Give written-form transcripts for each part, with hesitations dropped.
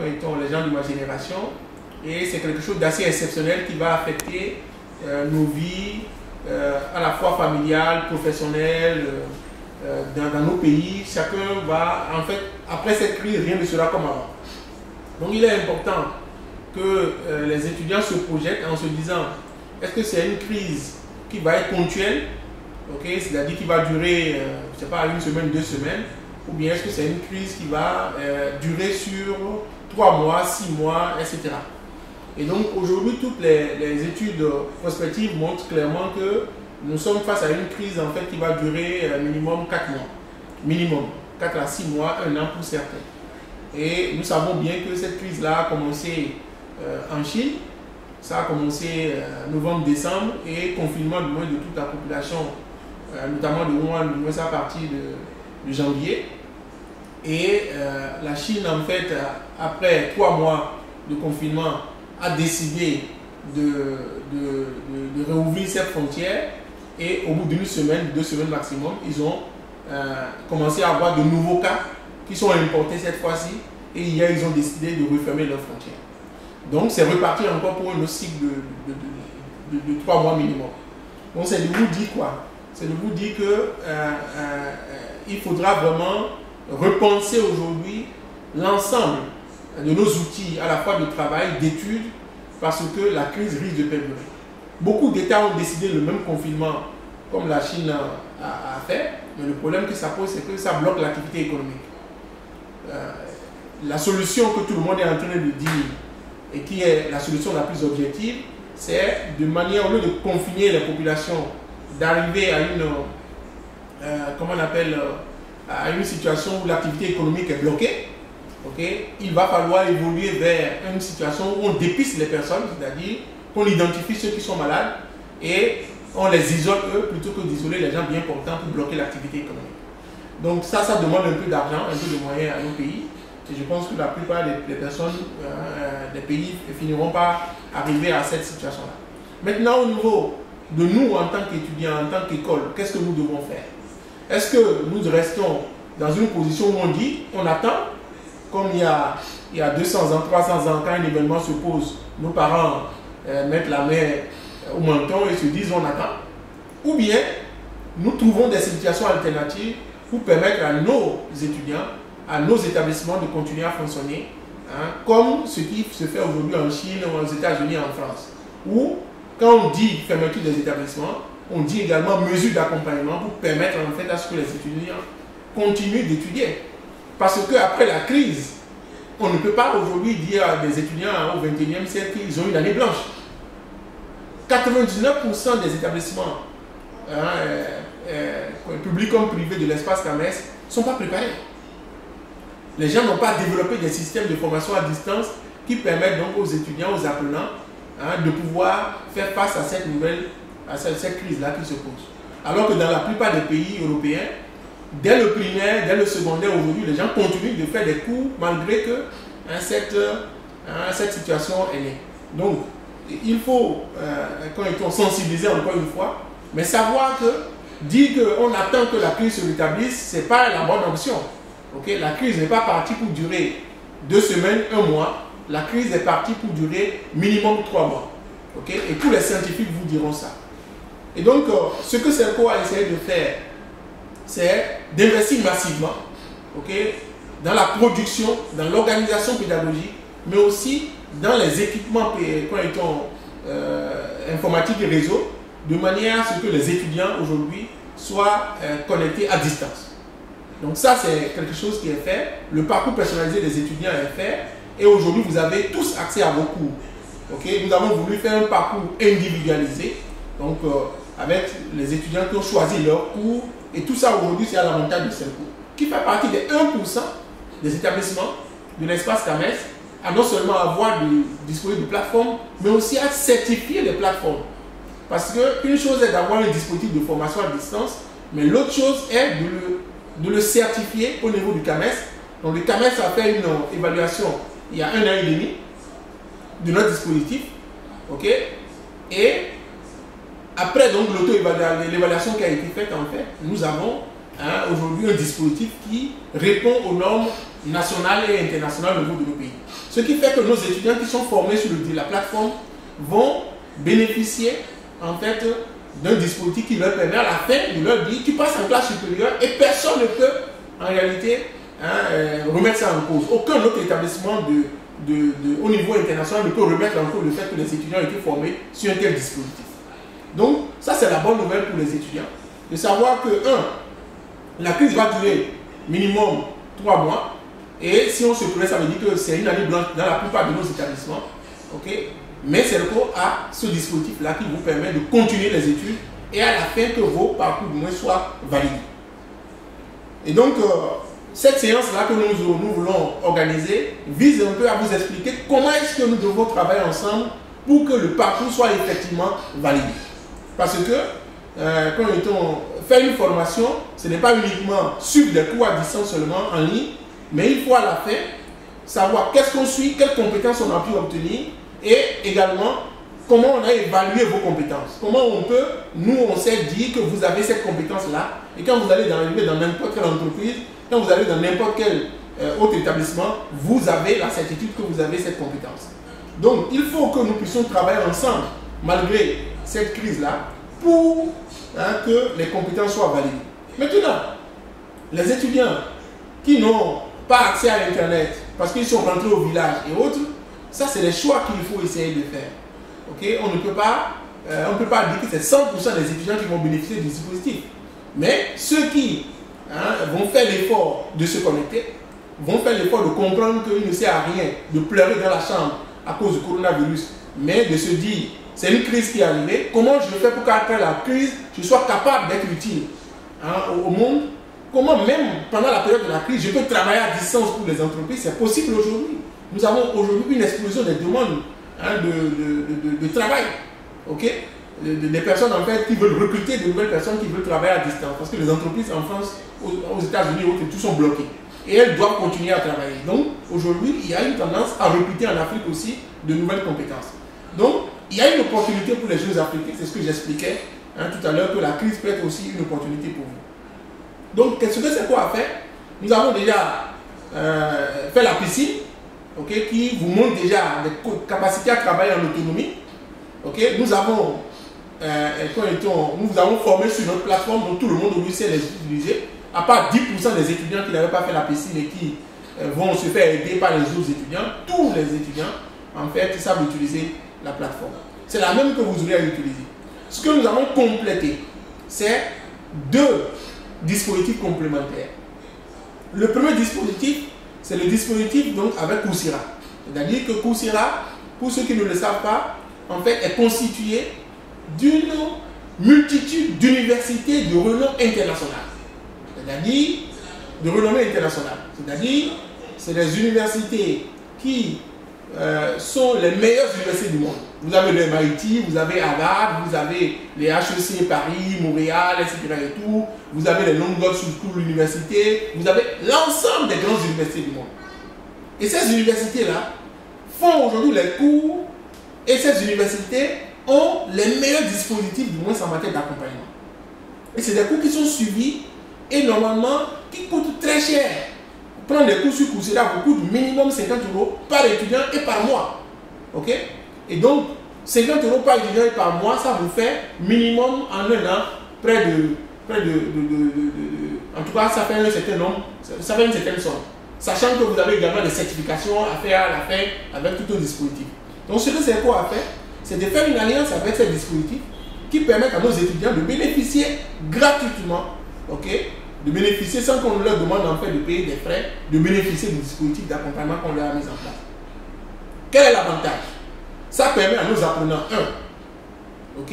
les gens de ma génération. Et c'est quelque chose d'assez exceptionnel qui va affecter nos vies, à la fois familiales, professionnelles, dans nos pays. Chacun va, en fait, après cette crise, rien ne sera comme avant. Donc il est important que les étudiants se projettent en se disant, est-ce que c'est une crise qui va être ponctuelle, okay, c'est-à-dire qui va durer, je ne sais pas, 1 semaine, 2 semaines, ou bien est-ce que c'est une crise qui va durer sur 3 mois, 6 mois, etc. Et donc aujourd'hui, toutes les études prospectives montrent clairement que nous sommes face à une crise en fait qui va durer minimum 4 mois. Minimum 4 à 6 mois, 1 an pour certains. Et nous savons bien que cette crise-là a commencé en Chine. Ça a commencé novembre-décembre et confinement du moins de toute la population, notamment de Wuhan, du moins à partir de janvier. Et la Chine, en fait, après 3 mois de confinement, a décidé de réouvrir ses frontières. Et au bout d'1 semaine, 2 semaines maximum, ils ont commencé à avoir de nouveaux cas qui sont importés cette fois-ci. Et hier, ils ont décidé de refermer leurs frontières. Donc, c'est reparti encore pour un cycle de 3 mois minimum. Donc, c'est de vous dire quoi? C'est de vous dire que il faudra vraiment repenser aujourd'hui l'ensemble de nos outils, à la fois de travail, d'études, parce que la crise risque de perdurer. Beaucoup d'États ont décidé le même confinement, comme la Chine a fait, mais le problème que ça pose, c'est que ça bloque l'activité économique. La solution que tout le monde est en train de dire, et qui est la solution la plus objective, c'est de manière, au lieu de confiner les populations, d'arriver à une, comment on appelle, à une situation où l'activité économique est bloquée. Okay? Il va falloir évoluer vers une situation où on dépiste les personnes, c'est-à-dire qu'on identifie ceux qui sont malades et on les isole eux plutôt que d'isoler les gens bien portants pour bloquer l'activité économique. Donc ça demande un peu d'argent, un peu de moyens à nos pays. Et je pense que la plupart des personnes, des pays finiront par arriver à cette situation-là. Maintenant, au niveau de nous en tant qu'étudiants, en tant qu'école, qu'est-ce que nous devons faire? Est-ce que nous restons dans une position où on dit, on attend, comme il y a 200 ans, 300 ans, quand un événement se pose, nos parents mettent la main au menton et se disent on attend? Ou bien, nous trouvons des situations alternatives pour permettre à nos étudiants, à nos établissements de continuer à fonctionner, hein, comme ce qui se fait aujourd'hui en Chine, aux États-Unis, en France, où quand on dit fermeture des établissements, on dit également mesures d'accompagnement pour permettre en fait à ce que les étudiants continuent d'étudier. Parce qu'après la crise, on ne peut pas aujourd'hui dire à des étudiants au XXIe siècle qu'ils ont une année blanche. 99% des établissements publics comme privés de l'espace CAMES ne sont pas préparés. Les gens n'ont pas développé des systèmes de formation à distance qui permettent donc aux étudiants, aux apprenants, de pouvoir faire face à cette cette crise-là qui se pose. Alors que dans la plupart des pays européens, dès le primaire, dès le secondaire, aujourd'hui, les gens continuent de faire des cours malgré que cette situation est née. Donc, il faut, quand ils sont sensibilisés encore une fois, mais savoir que dire qu'on attend que la crise se rétablisse, ce n'est pas la bonne option. Okay? La crise n'est pas partie pour durer 2 semaines, 1 mois. La crise est partie pour durer minimum 3 mois. Okay? Et tous les scientifiques vous diront ça. Et donc, ce que CERCO a essayé de faire, c'est d'investir massivement, okay, dans la production, dans l'organisation pédagogique, mais aussi dans les équipements informatiques et réseaux, de manière à ce que les étudiants aujourd'hui soient connectés à distance. Donc ça, c'est quelque chose qui est fait. Le parcours personnalisé des étudiants est fait. Et aujourd'hui, vous avez tous accès à vos cours. Okay? Nous avons voulu faire un parcours individualisé, donc avec les étudiants qui ont choisi leur cours. Et tout ça aujourd'hui, c'est à l'avantage de CERCO, qui fait partie des 1% des établissements de l'espace CAMES, à non seulement avoir disposer de plateformes, mais aussi à certifier les plateformes. Parce qu'une chose est d'avoir un dispositif de formation à distance, mais l'autre chose est de le certifier au niveau du CAMES. Donc le CAMES a fait une évaluation il y a 1 an et demi de notre dispositif. Okay? Et après donc l'évaluation qui a été faite, en fait, nous avons aujourd'hui un dispositif qui répond aux normes nationales et internationales au niveau de nos pays. Ce qui fait que nos étudiants qui sont formés sur la plateforme vont bénéficier en fait d'un dispositif qui leur permet à la fin de leur vie, tu passes en classe supérieure et personne ne peut en réalité remettre ça en cause. Aucun autre établissement au niveau international ne peut remettre en cause le fait que les étudiants ont été formés sur un tel dispositif. Donc ça c'est la bonne nouvelle pour les étudiants, de savoir que la crise va durer minimum 3 mois et si on se connaît, ça veut dire que c'est une année blanche dans la plupart de nos établissements. Okay? Mais Serco a ce dispositif-là qui vous permet de continuer les études et à la fin que vos parcours du moins soient validés. Et donc, cette séance-là que nous voulons organiser vise un peu à vous expliquer comment est-ce que nous devons travailler ensemble pour que le parcours soit effectivement validé. Parce que, quand on fait une formation, ce n'est pas uniquement suivre des cours à distance seulement en ligne, mais il faut à la fin savoir qu'est-ce qu'on suit, quelles compétences on a pu obtenir, et également comment on a évalué vos compétences. Comment on peut, nous on sait dire que vous avez cette compétence-là, et quand vous allez arriver dans n'importe quelle entreprise, quand vous allez dans n'importe quel autre établissement, vous avez la certitude que vous avez cette compétence. Donc il faut que nous puissions travailler ensemble, malgré cette crise-là, pour que les compétences soient validées. Maintenant, les étudiants qui n'ont pas accès à l'Internet, parce qu'ils sont rentrés au village et autres, ça, c'est les choix qu'il faut essayer de faire. Okay? On ne peut pas dire que c'est 100% des étudiants qui vont bénéficier du dispositif. Mais ceux qui vont faire l'effort de se connecter, vont faire l'effort de comprendre qu'il ne sert à rien de pleurer dans la chambre à cause du coronavirus, mais de se dire, c'est une crise qui est arrivée, comment je fais pour qu'après la crise, je sois capable d'être utile au monde? Comment même pendant la période de la crise, je peux travailler à distance pour les entreprises? C'est possible aujourd'hui. Nous avons aujourd'hui une explosion des demandes de travail, okay? Des personnes en fait qui veulent recruter de nouvelles personnes qui veulent travailler à distance, parce que les entreprises en France, aux États-Unis, tout sont bloquées et elles doivent continuer à travailler. Donc aujourd'hui, il y a une tendance à recruter en Afrique aussi de nouvelles compétences. Donc il y a une opportunité pour les jeunes Africains, c'est ce que j'expliquais tout à l'heure, que la crise peut être aussi une opportunité pour vous. Donc qu'est-ce que c'est quoi à faire? Nous avons déjà fait la piscine. Okay, qui vous montre déjà des capacités à travailler en autonomie. Okay, nous avons formé sur notre plateforme, donc tout le monde sait les utiliser, à part 10% des étudiants qui n'avaient pas fait la piscine et qui vont se faire aider par les autres étudiants. Tous les étudiants, en fait, savent utiliser la plateforme. C'est la même que vous aurez à utiliser. Ce que nous avons complété, c'est 2 dispositifs complémentaires. Le premier dispositif, c'est le dispositif donc avec Coursera. C'est-à-dire que Coursera, pour ceux qui ne le savent pas, en fait est constitué d'une multitude d'universités de renom international. C'est-à-dire de renommée internationale. C'est-à-dire c'est des universités qui sont les meilleures universités du monde. Vous avez le MIT, vous avez Harvard, vous avez les HEC Paris, Montréal, etc. et tout. Vous avez les London School University, vous avez l'ensemble des grandes universités du monde. Et ces universités-là font aujourd'hui les cours et ces universités ont les meilleurs dispositifs, du moins en matière d'accompagnement. Et c'est des cours qui sont suivis et normalement qui coûtent très cher. Prendre des cours sur Coursera vous coûte minimum 50 € par étudiant et par mois. Ok? Et donc, 50 € par étudiant et par mois, ça vous fait minimum en un an près de en tout cas, ça fait un certain nombre, ça fait une certaine somme. Sachant que vous avez également des certifications à faire à la fin avec tout un dispositif. Donc, ce que c'est quoi à faire, c'est de faire une alliance avec ces dispositifs qui permettent à nos étudiants de bénéficier gratuitement, ok, de bénéficier sans qu'on leur demande en fait de payer des frais, de bénéficier du dispositif d'accompagnement qu'on leur a mis en place. Quel est l'avantage? Ça permet à nos apprenants, ok,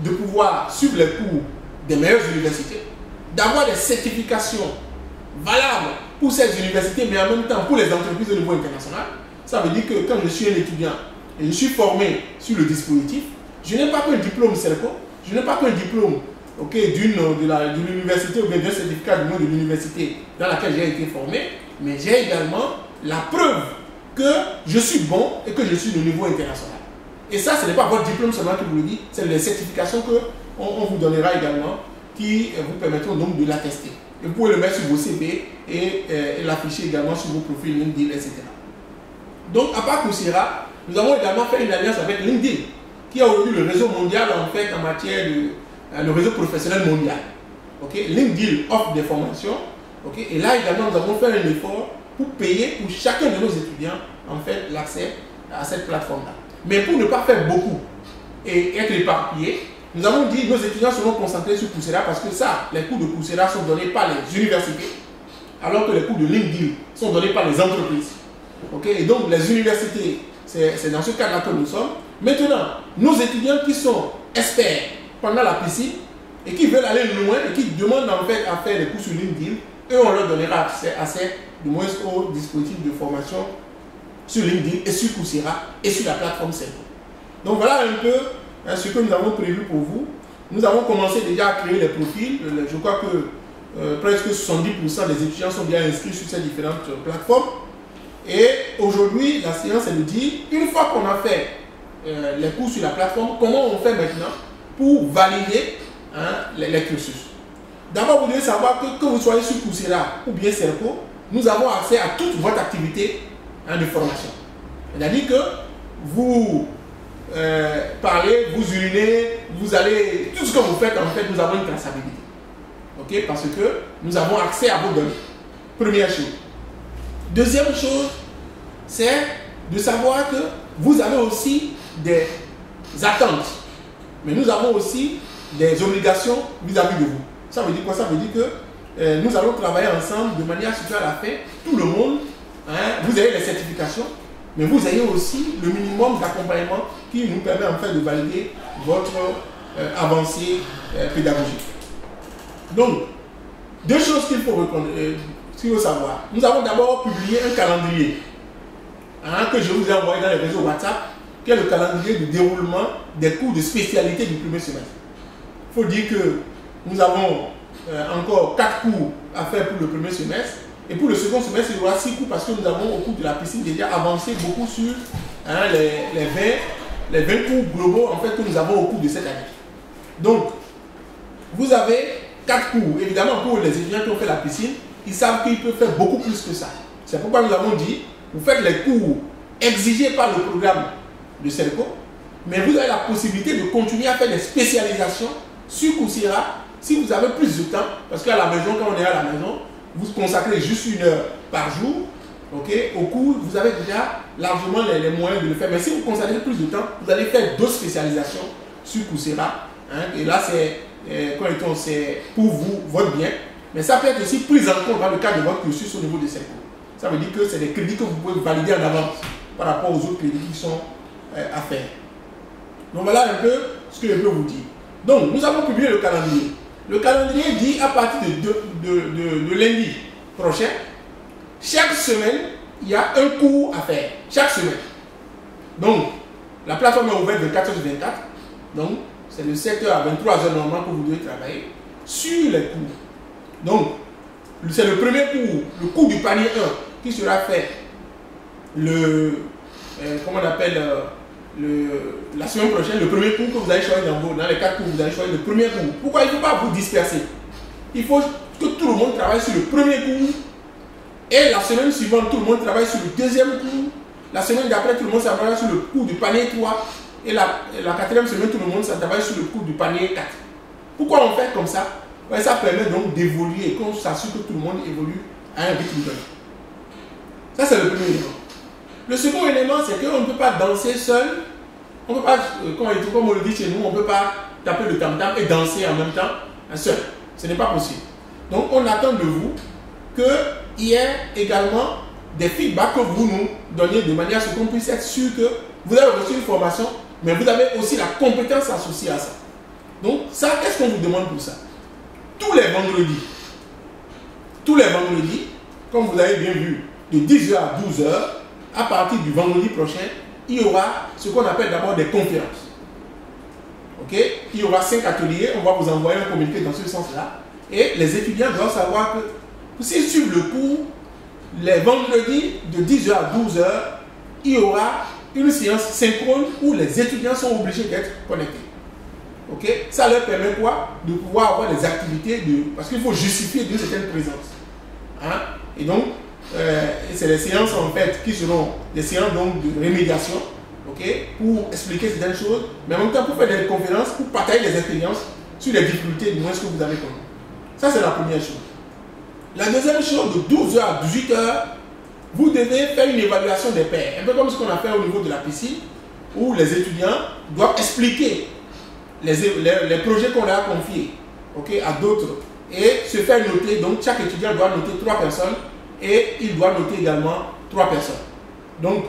de pouvoir suivre les cours des meilleures universités, d'avoir des certifications valables pour ces universités, mais en même temps pour les entreprises au niveau international. Ça veut dire que quand je suis un étudiant et je suis formé sur le dispositif, je n'ai pas qu'un diplôme Serco, je n'ai pas qu'un diplôme d'une université ou bien d'un certificat du nom de l'université dans laquelle j'ai été formé, mais j'ai également la preuve que je suis bon et que je suis de niveau international. Et ça, ce n'est pas votre diplôme seulement qui vous le dit, c'est les certifications qu'on vous donnera également qui vous permettront donc de l'attester. Et vous pouvez le mettre sur vos CV et l'afficher également sur vos profils LinkedIn, etc. Donc, à part Coursera, nous avons également fait une alliance avec LinkedIn, qui a aujourd'hui le réseau mondial en fait en matière de le réseau professionnel mondial. Okay? LinkedIn offre des formations. Okay? Et là également, nous avons fait un effort pour payer pour chacun de nos étudiants en fait l'accès à cette plateforme-là. Mais pour ne pas faire beaucoup et être éparpillés, nous avons dit que nos étudiants seront concentrés sur Coursera parce que ça, les cours de Coursera sont donnés par les universités, alors que les cours de LinkedIn sont donnés par les entreprises. Okay? Et donc les universités, c'est dans ce cadre-là que nous sommes. Maintenant, nos étudiants qui sont experts pendant la piscine et qui veulent aller loin et qui demandent en fait à faire des cours sur LinkedIn, eux, on leur donnera accès du moins au dispositif de formation sur LinkedIn et sur Coursera et sur la plateforme Cerveau. Donc voilà un peu ce que nous avons prévu pour vous. Nous avons commencé déjà à créer les profils. Je crois que presque 70% des étudiants sont bien inscrits sur ces différentes plateformes. Et aujourd'hui, la séance est de dire, une fois qu'on a fait les cours sur la plateforme, comment on fait maintenant pour valider les cursus. D'abord, vous devez savoir que vous soyez sur Coursera ou bien Cerveau, nous avons accès à toute votre activité de formation. C'est-à-dire que vous parlez, vous urinez, vous allez, tout ce que vous faites, en fait, nous avons une traçabilité. Okay? Parce que nous avons accès à vos données. Première chose. Deuxième chose, c'est de savoir que vous avez aussi des attentes. Mais nous avons aussi des obligations vis-à-vis de vous. Ça veut dire quoi? Ça veut dire que nous allons travailler ensemble de manière à ce qu'à la fin, tout le monde, vous avez les certifications, mais vous avez aussi le minimum d'accompagnement qui nous permet en fait de valider votre avancée pédagogique. Donc, deux choses qu'il faut savoir. Nous avons d'abord publié un calendrier que je vous ai envoyé dans les réseaux WhatsApp, qui est le calendrier de déroulement des cours de spécialité du premier semestre. Il faut dire que nous avons encore 4 cours à faire pour le premier semestre. Et pour le second semestre, il y aura 6 cours parce que nous avons au cours de la piscine déjà avancé beaucoup sur les 20 cours globaux en fait, que nous avons au cours de cette année. Donc, vous avez 4 cours. Évidemment, pour les étudiants qui ont fait la piscine, ils savent qu'ils peuvent faire beaucoup plus que ça. C'est pourquoi nous avons dit, vous faites les cours exigés par le programme de Cerveau, mais vous avez la possibilité de continuer à faire des spécialisations sur Coursera si vous avez plus de temps, parce qu'à la maison, quand on est à la maison, vous consacrez juste 1 heure par jour, okay, au cours, vous avez déjà largement les moyens de le faire. Mais si vous consacrez plus de temps, vous allez faire d'autres spécialisations sur Coursera. Et là, c'est pour vous, votre bien. Mais ça peut être aussi pris en compte dans le cadre de votre cursus au niveau de Cerveau. Ça veut dire que c'est des crédits que vous pouvez valider en avance par rapport aux autres crédits qui sont à faire. Donc voilà un peu ce que je peux vous dire. Donc, nous avons publié le calendrier. Le calendrier dit à partir de lundi prochain, chaque semaine, il y a un cours à faire. Chaque semaine. Donc, la plateforme est ouverte de 14h-24. Donc, c'est de 7h à 23h normalement que vous devez travailler sur les cours. Donc, c'est le premier cours, le cours du panier 1, qui sera fait comment on appelle, la semaine prochaine, le premier cours que vous allez choisir dans les 4 cours, vous allez choisir le premier cours. Pourquoi il ne faut pas vous disperser? Il faut que tout le monde travaille sur le premier cours et la semaine suivante, tout le monde travaille sur le deuxième cours. La semaine d'après, tout le monde travaille sur le cours du panier 3 et la 4e semaine, tout le monde travaille sur le cours du panier 4. Pourquoi on fait comme ça? Ouais, ça permet donc d'évoluer et qu'on s'assure que tout le monde évolue à un rythme donné. Ça, c'est le premier élément. Le second élément, c'est qu'on ne peut pas danser seul. On ne peut pas, comme on le dit chez nous, on ne peut pas taper le tam-tam et danser en même temps seul. Ce n'est pas possible. Donc, on attend de vous qu'il y ait également des feedbacks que vous nous donniez de manière à ce qu'on puisse être sûr que vous avez reçu une formation, mais vous avez aussi la compétence associée à ça. Donc, ça, qu'est-ce qu'on vous demande pour ça? Tous les vendredis, comme vous avez bien vu, de 10h à 12h, à partir du vendredi prochain, il y aura ce qu'on appelle d'abord des conférences. Okay? Il y aura 5 ateliers, on va vous envoyer un communiqué dans ce sens-là. Et les étudiants doivent savoir que s'ils suivent le cours, les vendredis de 10h à 12h, il y aura une séance synchrone où les étudiants sont obligés d'être connectés. Ok, ça leur permet quoi? De pouvoir avoir des activités, parce qu'il faut justifier d'une certaine présence. Hein? Et donc, c'est les séances en fait qui seront des séances donc, de rémédiation, okay, pour expliquer certaines choses, mais en même temps pour faire des conférences, pour partager des expériences sur les difficultés du moins ce que vous avez connu. Ça, c'est la première chose. La deuxième chose, de 12h à 18h, vous devez faire une évaluation des pairs. Un peu comme ce qu'on a fait au niveau de la piscine, où les étudiants doivent expliquer les projets qu'on leur a confiés, okay, à d'autres et se faire noter. Donc, chaque étudiant doit noter 3 personnes et il doit noter également 3 personnes. Donc,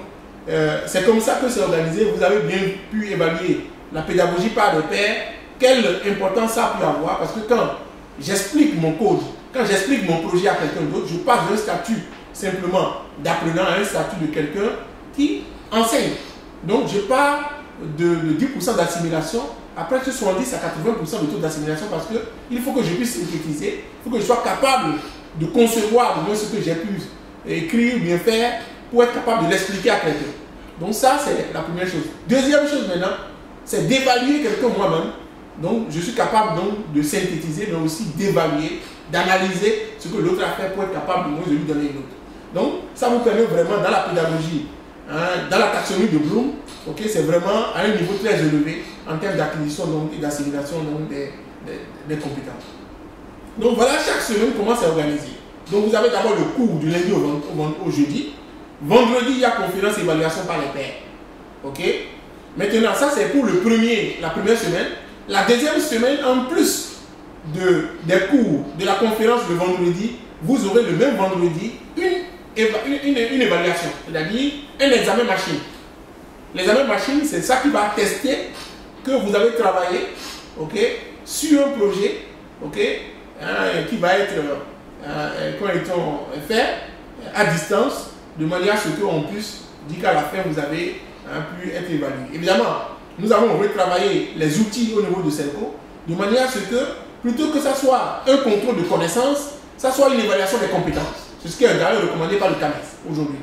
c'est comme ça que c'est organisé. Vous avez bien pu évaluer la pédagogie par les pairs, quelle importance ça a pu avoir, parce que quand j'explique mon code, quand j'explique mon projet à quelqu'un d'autre, je passe d'un statut simplement d'apprenant à un statut de quelqu'un qui enseigne. Donc, je pars de 10% d'assimilation, après ce 70 à 80% de taux d'assimilation, parce qu'il faut que je puisse synthétiser, il faut que je sois capable de concevoir au moins ce que j'ai pu écrire ou bien faire pour être capable de l'expliquer à quelqu'un. Donc ça, c'est la première chose. Deuxième chose maintenant, c'est d'évaluer quelqu'un moi-même. Donc je suis capable donc de synthétiser, mais aussi d'évaluer, d'analyser ce que l'autre a fait pour être capable de lui donner une autre. Donc ça vous permet vraiment dans la pédagogie, hein, dans la taxonomie de Bloom, okay, c'est vraiment à un niveau très élevé en termes d'acquisition et d'assimilation des compétences. Donc voilà chaque semaine comment c'est organisé. Donc vous avez d'abord le cours du lundi au jeudi. Vendredi, il y a conférence et évaluation par les pairs. Ok? Maintenant, ça c'est pour la première semaine. La deuxième semaine, en plus des cours de la conférence le vendredi, vous aurez le même vendredi une évaluation, c'est-à-dire un examen machine. L'examen machine, c'est ça qui va tester que vous avez travaillé, okay, sur un projet, okay, hein, qui va être fait à distance, de manière à ce qu'on puisse dire qu'à la fin, vous avez pu être évalué. Évidemment, nous avons retravaillé les outils au niveau de CELCO, de manière à ce que, plutôt que ça soit un contrôle de connaissances, ça soit une évaluation des compétences. C'est ce qui est d'ailleurs recommandé par le CAMES aujourd'hui.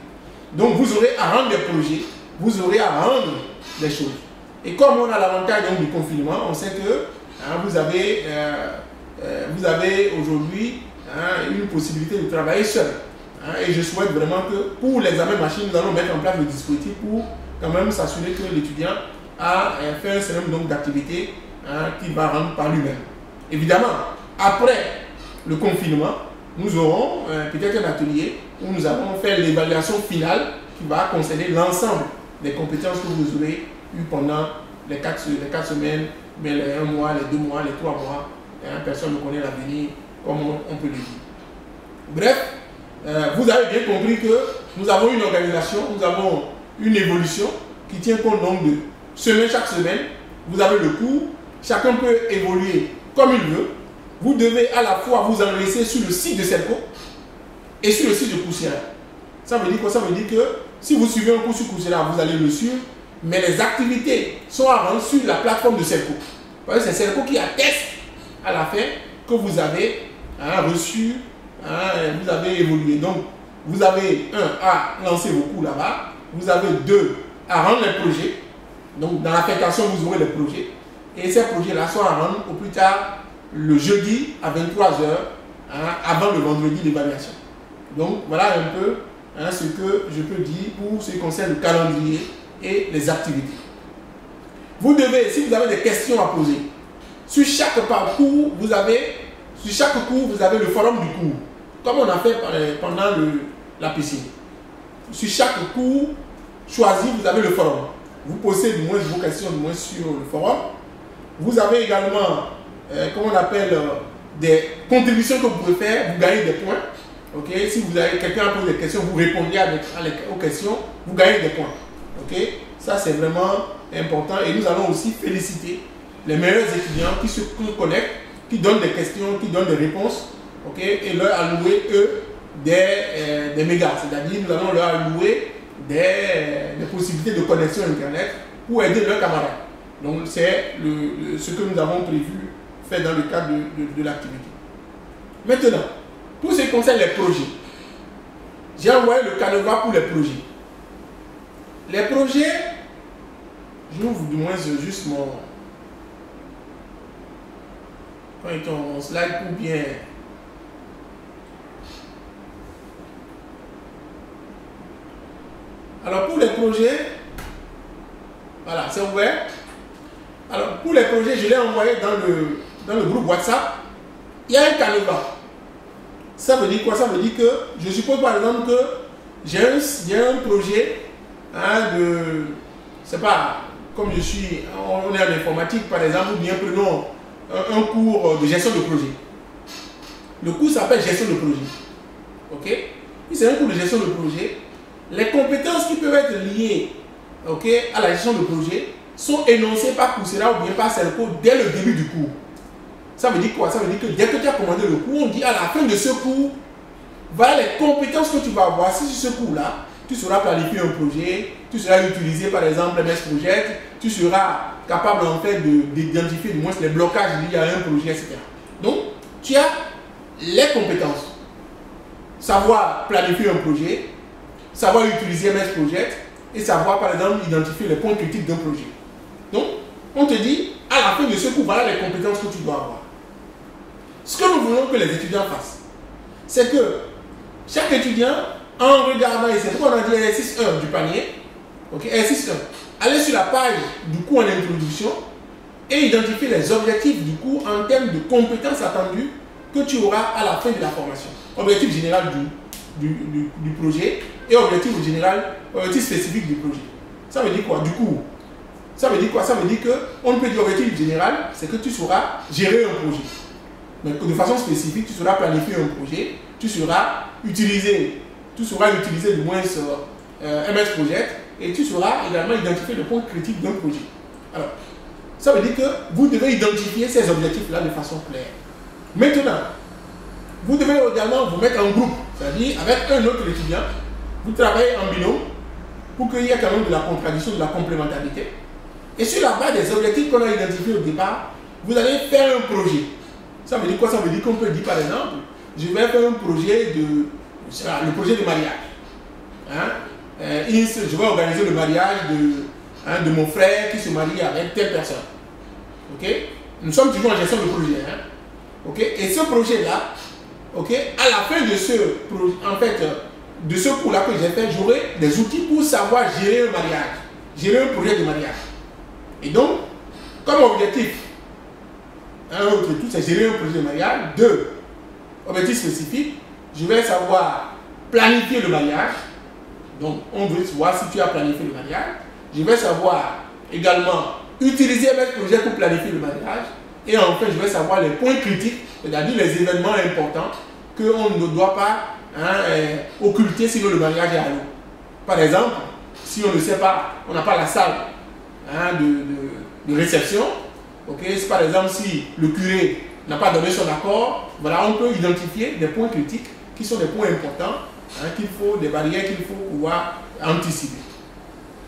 Donc, vous aurez à rendre des projets, vous aurez à rendre des choses. Et comme on a l'avantage du confinement, on sait que hein, vous avez aujourd'hui une possibilité de travailler seul. Hein, et je souhaite vraiment que pour l'examen machine, nous allons mettre en place le dispositif pour quand même s'assurer que l'étudiant a fait un certain nombre d'activités qu'il va rendre par lui-même. Évidemment, après le confinement, nous aurons peut-être un atelier où nous allons faire l'évaluation finale qui va concerner l'ensemble des compétences que vous aurez eues pendant les 4 semaines, mais les 1 mois, les 2 mois, les 3 mois. Personne ne connaît l'avenir, comme on peut le dire. Bref, vous avez bien compris que nous avons une organisation, nous avons une évolution qui tient compte donc de chaque semaine. Vous avez le cours, chacun peut évoluer comme il veut. Vous devez à la fois vous enregistrer sur le site de CELCO et sur le site de Coursera. Ça veut dire quoi? Ça veut dire que si vous suivez un cours sur Coursera, vous allez le suivre, mais les activités sont à rendre sur la plateforme de CELCO. Parce que c'est CELCO qui atteste à la fin que vous avez reçu, vous avez évolué. Donc, vous avez à lancer vos cours là-bas, vous avez 2 à rendre les projets. Donc, dans l'affectation, vous aurez les projets. Et ces projets-là sont à rendre au plus tard le jeudi à 23h, avant le vendredi d'évaluation. Donc, voilà un peu ce que je peux dire pour ce qui concerne le calendrier et les activités. Vous devez, si vous avez des questions à poser, sur chaque parcours, sur chaque cours, vous avez le forum du cours, comme on a fait pendant la piscine. Sur chaque cours choisi, vous avez le forum. Vous posez du moins vos questions du moins sur le forum. Vous avez également, comment on appelle, des contributions que vous pouvez faire, vous gagnez des points. Okay? Si vous avez quelqu'un pose des questions, vous répondez aux questions, vous gagnez des points. Okay? Ça, c'est vraiment important. Et nous allons aussi féliciter les meilleurs étudiants qui se connectent, qui donnent des questions, qui donnent des réponses, okay? Et leur allouer, eux, des mégas. C'est-à-dire, nous allons leur allouer des possibilités de connexion Internet pour aider leurs camarades. Donc, c'est ce que nous avons prévu faire dans le cadre de l'activité. Maintenant, pour ce qui concerne les projets, j'ai envoyé le canevas pour les projets. Les projets, j'ouvre du moins juste quand est ton slide pour bien. Alors pour les projets, voilà, c'est ouvert. Alors pour les projets, je l'ai envoyé dans le groupe WhatsApp. Il y a un canevas. Ça veut dire quoi? Ça veut dire que je suppose par exemple que j'ai un projet c'est pas comme on est en informatique par exemple, ou bien prenons un cours de gestion de projet. Le cours s'appelle gestion de projet. Ok? Et c'est un cours de gestion de projet. Les compétences qui peuvent être liées, ok, à la gestion de projet sont énoncées par Coursera ou bien par Selco dès le début du cours. Ça veut dire quoi? Ça veut dire que dès que tu as commandé le cours, on dit à la fin de ce cours, voilà les compétences que tu vas avoir. Si sur ce cours-là, tu sauras planifier un projet, tu sauras utiliser par exemple MS Project, tu seras capable en fait d'identifier du moins les blocages liés à un projet, etc. Donc, tu as les compétences. Savoir planifier un projet, savoir utiliser MS Project et savoir par exemple identifier les points critiques d'un projet. Donc, on te dit, à la fin de ce cours, voilà les compétences que tu dois avoir. Ce que nous voulons que les étudiants fassent, c'est que chaque étudiant, en regardant, et c'est pourquoi on a dit exercice 1 du panier, ok, exercice 1, allez sur la page du cours en introduction et identifier les objectifs du cours en termes de compétences attendues que tu auras à la fin de la formation. Objectif général du projet et objectif spécifique du projet. Ça veut dire quoi? Du cours. Ça veut dire quoi? Ça veut dire qu'on peut dire objectif général, c'est que tu sauras gérer un projet. Donc, de façon spécifique, tu sauras planifier un projet, tu sauras utiliser du moins MS Project et tu sauras également identifier le point critique d'un projet. Alors, ça veut dire que vous devez identifier ces objectifs-là de façon claire. Maintenant, vous devez également vous mettre en groupe, c'est-à-dire avec un autre étudiant, vous travaillez en binôme pour qu'il y ait quand même de la contradiction, de la complémentarité. Et sur la base des objectifs qu'on a identifiés au départ, vous allez faire un projet. Ça veut dire quoi? Ça veut dire qu'on peut dire par exemple, je vais faire un projet le projet de mariage. Je vais organiser le mariage de mon frère qui se marie avec telle personne. Ok? Nous sommes toujours en gestion de projet. Ok? Et ce projet-là, ok, à la fin de ce cours-là que j'ai fait, j'aurai des outils pour savoir gérer un mariage, gérer un projet de mariage. Et donc, comme objectif, un autre truc, c'est gérer un projet de mariage. 2, objectif spécifique, je vais savoir planifier le mariage. Donc, on veut voir si tu as planifié le mariage. Je vais savoir également utiliser MS Project pour planifier le mariage. Et enfin, je vais savoir les points critiques, c'est-à-dire les événements importants qu'on ne doit pas occulter sinon le mariage est à l'eau. Par exemple, si on ne sait pas, on n'a pas la salle de réception. Okay, par exemple, si le curé n'a pas donné son accord, voilà, on peut identifier des points critiques qui sont des points importants, des barrières qu'il faut pouvoir anticiper.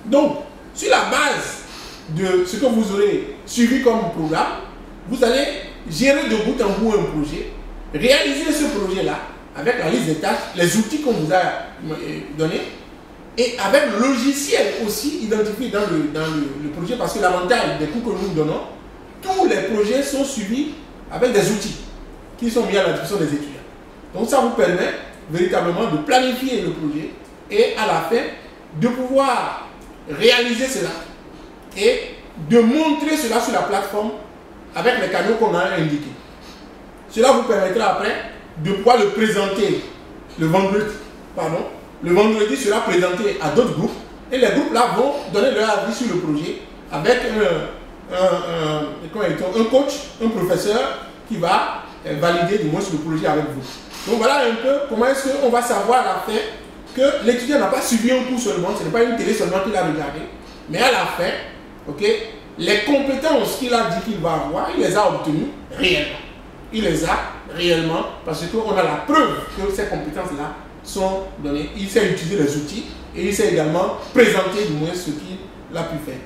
Donc, sur la base de ce que vous aurez suivi comme programme, vous allez gérer de bout en bout un projet, réaliser ce projet-là avec la liste des tâches, les outils qu'on vous a donnés, et avec le logiciel aussi identifié dans le projet, parce que l'avantage des cours que nous donnons, tous les projets sont suivis avec des outils qui sont mis à la disposition des étudiants. Donc ça vous permet véritablement de planifier le projet et à la fin de pouvoir réaliser cela et de montrer cela sur la plateforme avec les canaux qu'on a indiqués. Cela vous permettra après de pouvoir le présenter le vendredi. Le vendredi sera présenté à d'autres groupes et les groupes là vont donner leur avis sur le projet avec un coach, un professeur qui va valider du moins sur le projet avec vous. Donc voilà un peu comment est-ce qu'on va savoir à la fin que l'étudiant n'a pas suivi un cours seulement, ce n'est pas une télé seulement qu'il a regardé, mais à la fin, les compétences qu'il a dit qu'il va avoir, il les a obtenues réellement. Il les a réellement parce qu'on a la preuve que ces compétences-là sont données. Il sait utiliser les outils et il sait également présenter du moins ce qu'il a pu faire.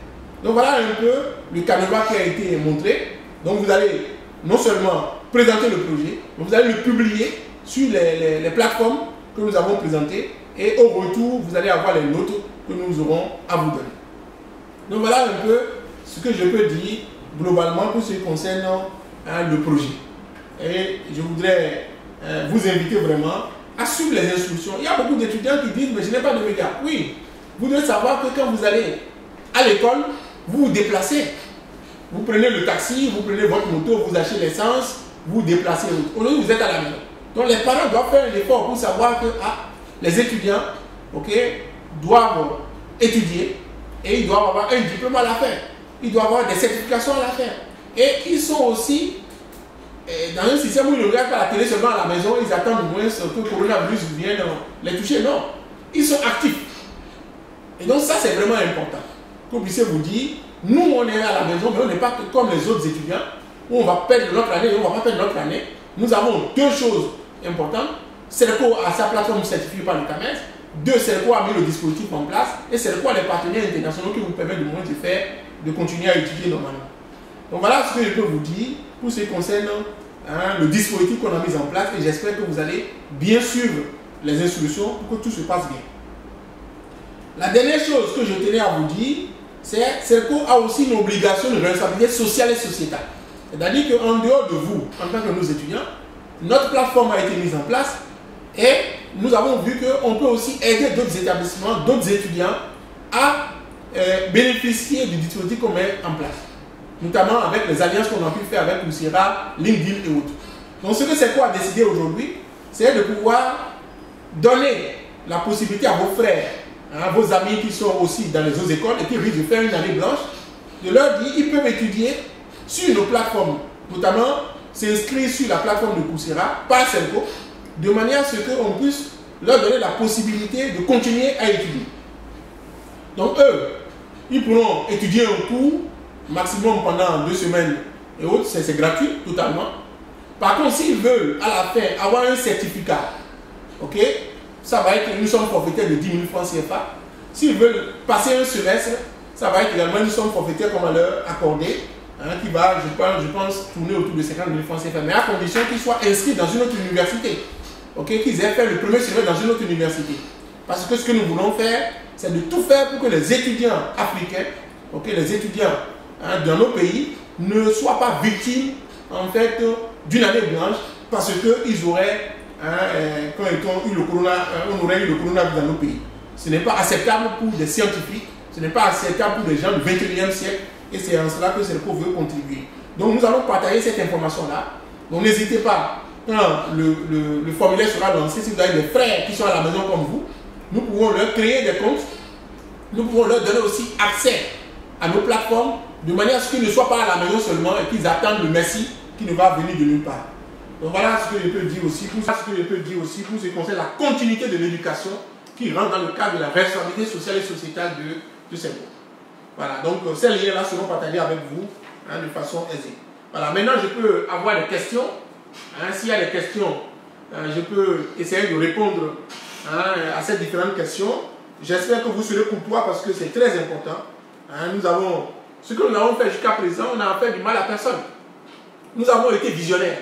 Donc voilà un peu le canevas qui a été montré. Donc vous allez non seulement présenter le projet, mais vous allez le publier sur les plateformes que nous avons présentées et au retour, vous allez avoir les notes que nous aurons à vous donner. Donc voilà un peu ce que je peux dire globalement pour ce qui concerne le projet. Et je voudrais vous inviter vraiment à suivre les instructions. Il y a beaucoup d'étudiants qui disent, mais je n'ai pas de médias. Oui, vous devez savoir que quand vous allez à l'école, vous vous déplacez. Vous prenez le taxi, vous prenez votre moto, vous achetez l'essence, vous vous déplacez. Aujourd'hui, vous êtes à la maison. Donc les parents doivent faire un effort pour savoir que les étudiants doivent étudier et ils doivent avoir un diplôme à la fin. Ils doivent avoir des certifications à la fin. Et ils sont aussi dans un système où ils ne regardent pas la télé seulement à la maison, ils attendent au moins que le coronavirus vienne les toucher. Non, ils sont actifs. Et donc ça, c'est vraiment important. Que vous puissiez vous dire, nous, on est à la maison, mais on n'est pas comme les autres étudiants, où on va perdre notre année et on ne va pas perdre notre année. Nous avons deux choses importantes. CERCO a sa plateforme certifiée par le CAMES. Deux, CERCO a mis le dispositif en place. Et CERCO a les partenaires internationaux qui vous permettent de continuer à étudier normalement. Donc voilà ce que je peux vous dire pour ce qui concerne le dispositif qu'on a mis en place. Et j'espère que vous allez bien suivre les instructions pour que tout se passe bien. La dernière chose que je tenais à vous dire, c'est que CERCO a aussi une obligation de responsabilité sociale et sociétale. C'est-à-dire qu'en dehors de vous, en tant que nos étudiants, notre plateforme a été mise en place et nous avons vu qu'on peut aussi aider d'autres établissements, d'autres étudiants à bénéficier du dispositif qu'on met en place. Notamment avec les alliances qu'on a pu faire avec Coursera, LinkedIn et autres. Donc ce que CERCO a décidé aujourd'hui, c'est de pouvoir donner la possibilité à vos frères, à vos amis qui sont aussi dans les autres écoles et qui risquent de faire une année blanche, de leur dire qu'ils peuvent étudier sur nos plateformes, notamment s'inscrire sur la plateforme de Coursera par CERCO, de manière à ce qu'on puisse leur donner la possibilité de continuer à étudier. Donc eux, ils pourront étudier un cours maximum pendant 2 semaines et autres, c'est gratuit totalement. Par contre, s'ils veulent à la fin avoir un certificat, ok, ça va être une somme forfaitaire de 10 000 francs CFA. S'ils veulent passer un semestre, ça va être également une somme forfaitaire qu'on va leur accorder, qui va, je pense, tourner autour de 50 000 francs CFA, mais à condition qu'ils soient inscrits dans une autre université, ok, qu'ils aient fait le premier semestre dans une autre université. Parce que ce que nous voulons faire, c'est de tout faire pour que les étudiants africains, ok, les étudiants dans nos pays, ne soient pas victimes en fait d'une année blanche parce qu'ils auraient quand ils ont eu on aurait eu le coronavirus dans nos pays. Ce n'est pas acceptable pour des scientifiques, ce n'est pas acceptable pour des gens du 21e siècle et c'est en cela que CERCO veut contribuer. Donc nous allons partager cette information-là. Donc n'hésitez pas, quand le formulaire sera lancé, si vous avez des frères qui sont à la maison comme vous, nous pouvons leur créer des comptes, nous pouvons leur donner aussi accès à nos plateformes de manière à ce qu'ils ne soient pas à la maison seulement et qu'ils attendent le Messie qui ne va venir de nulle part. Donc voilà ce que je peux dire aussi pour ce qui concerne la continuité de l'éducation qui rentre dans le cadre de la responsabilité sociale et sociétale de CERCO. Voilà, donc ces liens-là seront partagés avec vous de façon aisée. Voilà, maintenant je peux avoir des questions. S'il y a des questions, je peux essayer de répondre à ces différentes questions. J'espère que vous serez courtois parce que c'est très important. Ce que nous avons fait jusqu'à présent, on n'a fait du mal à personne. Nous avons été visionnaires.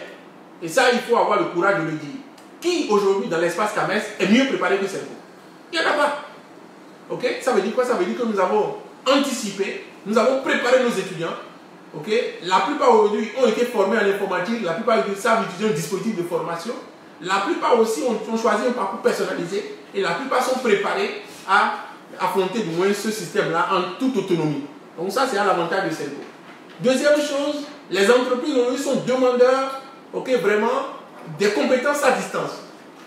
Et ça, il faut avoir le courage de le dire. Qui aujourd'hui dans l'espace CAMES est mieux préparé que CERCO? Il n'y en a pas. Ok? Ça veut dire quoi? Ça veut dire que nous avons anticipé, nous avons préparé nos étudiants. Ok? La plupart aujourd'hui ont été formés en informatique, la plupart savent utiliser un dispositif de formation. La plupart aussi ont choisi un parcours personnalisé et la plupart sont préparés à affronter du moins ce système-là en toute autonomie. Donc ça, c'est un avantage de CERCO. Deuxième chose, les entreprises aujourd'hui sont demandeurs, ok, vraiment, des compétences à distance.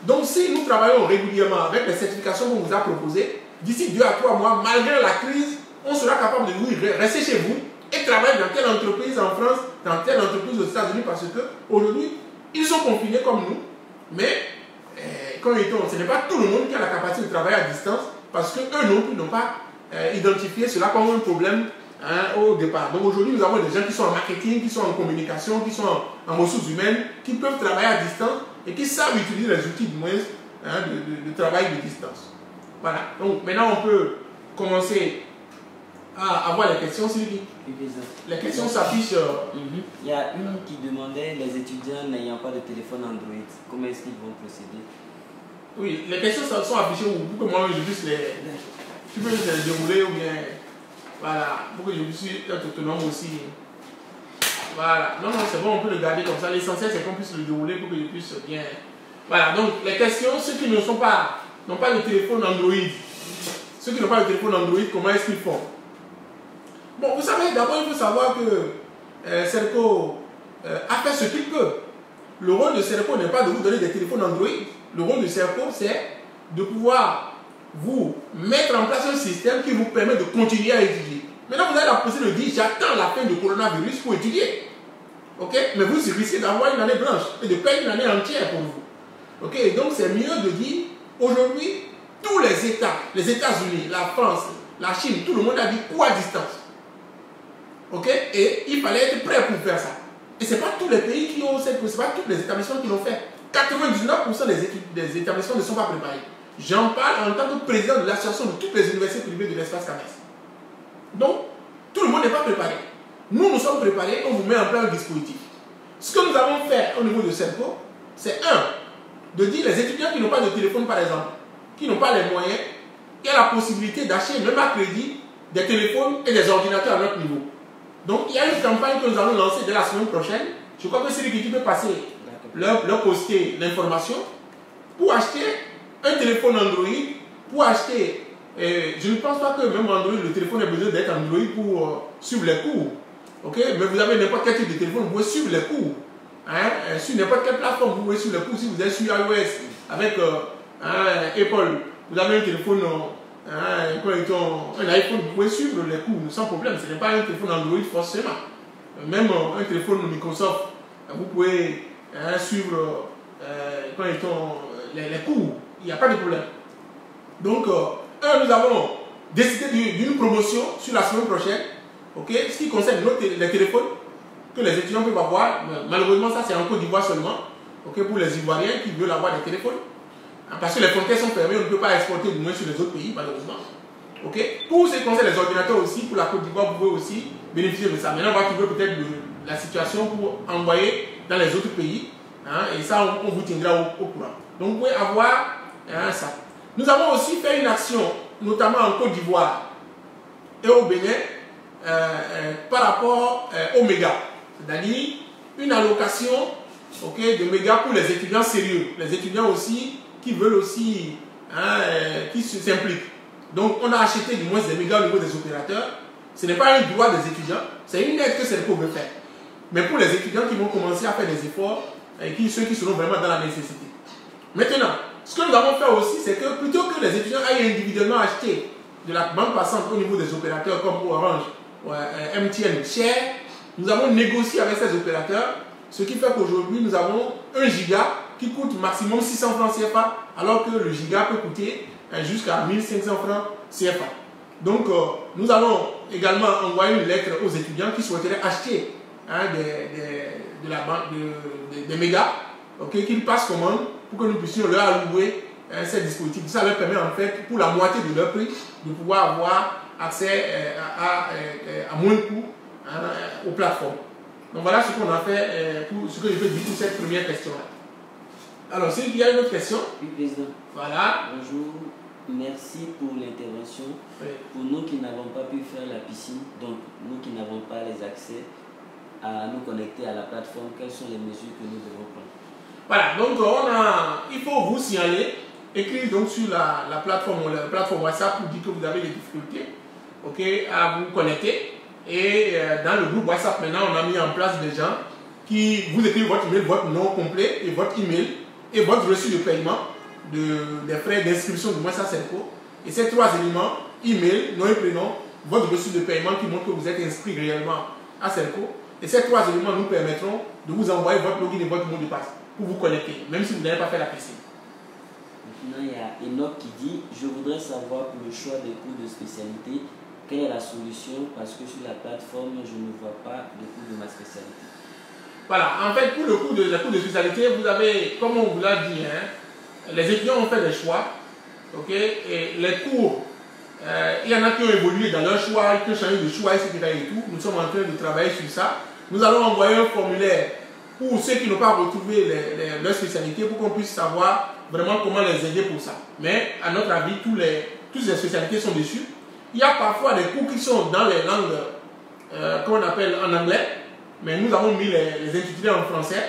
Donc si nous travaillons régulièrement avec les certifications qu'on vous a proposées, d'ici 2 à 3 mois, malgré la crise, on sera capable de vous rester chez vous et travailler dans telle entreprise en France, dans telle entreprise aux États-Unis, parce qu'aujourd'hui, ils sont confinés comme nous, mais ce n'est pas tout le monde qui a la capacité de travailler à distance, parce qu'eux non plus n'ont pas identifié cela comme un problème au départ. Donc aujourd'hui, nous avons des gens qui sont en marketing, qui sont en communication, qui sont en ressources humaines, qui peuvent travailler à distance et qui savent utiliser les outils du moins de travail de distance. Voilà. Donc maintenant, on peut commencer à avoir les questions, Sylvie. Les questions s'affichent. Il y a une qui demandait les étudiants n'ayant pas de téléphone Android, comment est-ce qu'ils vont procéder? Oui, les questions sont affichées où? Pour que moi je puisse tu peux les dérouler ou bien. Voilà, pour que je puisse être autonome aussi. Voilà. Non, non, c'est bon, on peut le garder comme ça. L'essentiel, c'est qu'on puisse le dérouler pour que je puisse bien... Voilà, donc les questions, ceux qui n'ont pas de téléphone Android, ceux qui n'ont pas de téléphone Android, comment est-ce qu'ils font? Bon, vous savez, d'abord, il faut savoir que Serco a fait ce qu'il peut. Le rôle de Serco n'est pas de vous donner des téléphones Android. Le rôle de Serco, c'est de pouvoir vous mettre en place un système qui vous permet de continuer à étudier. Maintenant, vous avez la possibilité de dire, j'attends la fin du coronavirus pour étudier. Ok? Mais vous risquez d'avoir une année blanche et de perdre une année entière pour vous. Ok? Donc, c'est mieux de dire, aujourd'hui, tous les États, les États-Unis, la France, la Chine, tout le monde a dit cours à distance. Ok? Et il fallait être prêt pour faire ça. Et ce n'est pas tous les pays qui ont cette possibilité, ce n'est pas tous les établissements qui l'ont fait. 99% des établissements ne sont pas préparés. J'en parle en tant que président de l'association de toutes les universités privées de l'espace CAMES. Donc, tout le monde n'est pas préparé. Nous, nous sommes préparés, on vous met en place un dispositif. Ce que nous avons fait au niveau de Serco, c'est de dire les étudiants qui n'ont pas de téléphone, par exemple, qui n'ont pas les moyens, il y a la possibilité d'acheter, même à crédit, des téléphones et des ordinateurs à notre niveau. Donc, il y a une campagne que nous allons lancer dès la semaine prochaine. Je crois que c'est lui qui peut passer, leur poster l'information pour acheter un téléphone Android, pour acheter, je ne pense pas que même Android, le téléphone ait besoin d'être Android pour suivre les cours. Ok? Mais vous avez n'importe quel type de téléphone, vous pouvez suivre les cours. Hein? Sur n'importe quelle plateforme, vous pouvez suivre les cours. Si vous êtes sur iOS avec Apple, vous avez un téléphone, un iPhone, vous pouvez suivre les cours sans problème. Ce n'est pas un téléphone Android forcément. Même un téléphone Microsoft, vous pouvez suivre les cours. Il n'y a pas de problème. Donc, nous avons décidé d'une promotion sur la semaine prochaine. Okay? Ce qui concerne les téléphones que les étudiants peuvent avoir. Malheureusement, ça c'est en Côte d'Ivoire seulement. Okay? Pour les Ivoiriens qui veulent avoir des téléphones. Parce que les frontières sont fermées, on ne peut pas exporter du moins sur les autres pays, malheureusement. Okay? Pour ce qui concerne les ordinateurs aussi, pour la Côte d'Ivoire, vous pouvez aussi bénéficier de ça. Maintenant, on va trouver peut-être la situation pour envoyer dans les autres pays. Hein? Et ça, on vous tiendra au courant. Donc, vous pouvez avoir ça. Nous avons aussi fait une action, notamment en Côte d'Ivoire et au Bénin, par rapport aux mégas. C'est-à-dire une allocation de mégas pour les étudiants sérieux. Les étudiants aussi qui veulent aussi, qui s'impliquent. Donc, on a acheté du moins des mégas au niveau des opérateurs. Ce n'est pas un droit des étudiants, c'est une aide que Serco veut faire. Mais pour les étudiants qui vont commencer à faire des efforts, ceux qui seront vraiment dans la nécessité. Maintenant, ce que nous avons fait aussi, c'est que plutôt que les étudiants aillent individuellement acheter de la bande passante au niveau des opérateurs comme Orange, MTN, cher, nous avons négocié avec ces opérateurs, ce qui fait qu'aujourd'hui, nous avons 1 giga qui coûte maximum 600 francs CFA, alors que le giga peut coûter jusqu'à 1500 francs CFA. Donc, nous allons également envoyer une lettre aux étudiants qui souhaiteraient acheter des mégas, qu'ils passent commande pour que nous puissions leur allouer ces dispositifs. Ça leur permet en fait, pour la moitié de leur prix, de pouvoir avoir accès à moins de coûts aux plateformes. Donc voilà ce qu'on a fait, ce que je peux dire pour cette première question-là. Alors, s'il y a une autre question. Oui, Président. Voilà. Bonjour. Merci pour l'intervention. Oui. Pour nous qui n'avons pas pu faire la piscine, donc nous qui n'avons pas les accès à nous connecter à la plateforme, quelles sont les mesures que nous devons prendre? Voilà, donc il faut vous signaler, écrire donc sur la plateforme WhatsApp pour dire que vous avez des difficultés à vous connecter. Et dans le groupe WhatsApp, maintenant, on a mis en place des gens qui vous écrivent votre email, votre nom complet et votre email et votre reçu de paiement des frais d'inscription du moins à Serco. Et ces 3 éléments, email, nom et prénom, votre reçu de paiement qui montre que vous êtes inscrit réellement à Serco. Et ces 3 éléments nous permettront de vous envoyer votre login et votre mot de passe pour vous connecter, même si vous n'avez pas fait la PC. Maintenant, il y a Enoch qui dit « Je voudrais savoir pour le choix des cours de spécialité, quelle est la solution parce que sur la plateforme, je ne vois pas de cours de ma spécialité. » Voilà, en fait, pour le cours de spécialité, vous avez, comme on vous l'a dit, les étudiants ont fait des choix, et les cours, il y en a qui ont évolué dans leur choix, qui ont changé de choix, etc. et tout. Nous sommes en train de travailler sur ça. Nous allons envoyer un formulaire pour ceux qui n'ont pas retrouvé leur spécialité pour qu'on puisse savoir vraiment comment les aider pour ça. Mais à notre avis, toutes les spécialités sont dessus. Il y a parfois des cours qui sont dans les langues, qu'on appelle en anglais, mais nous avons mis les intitulés en français.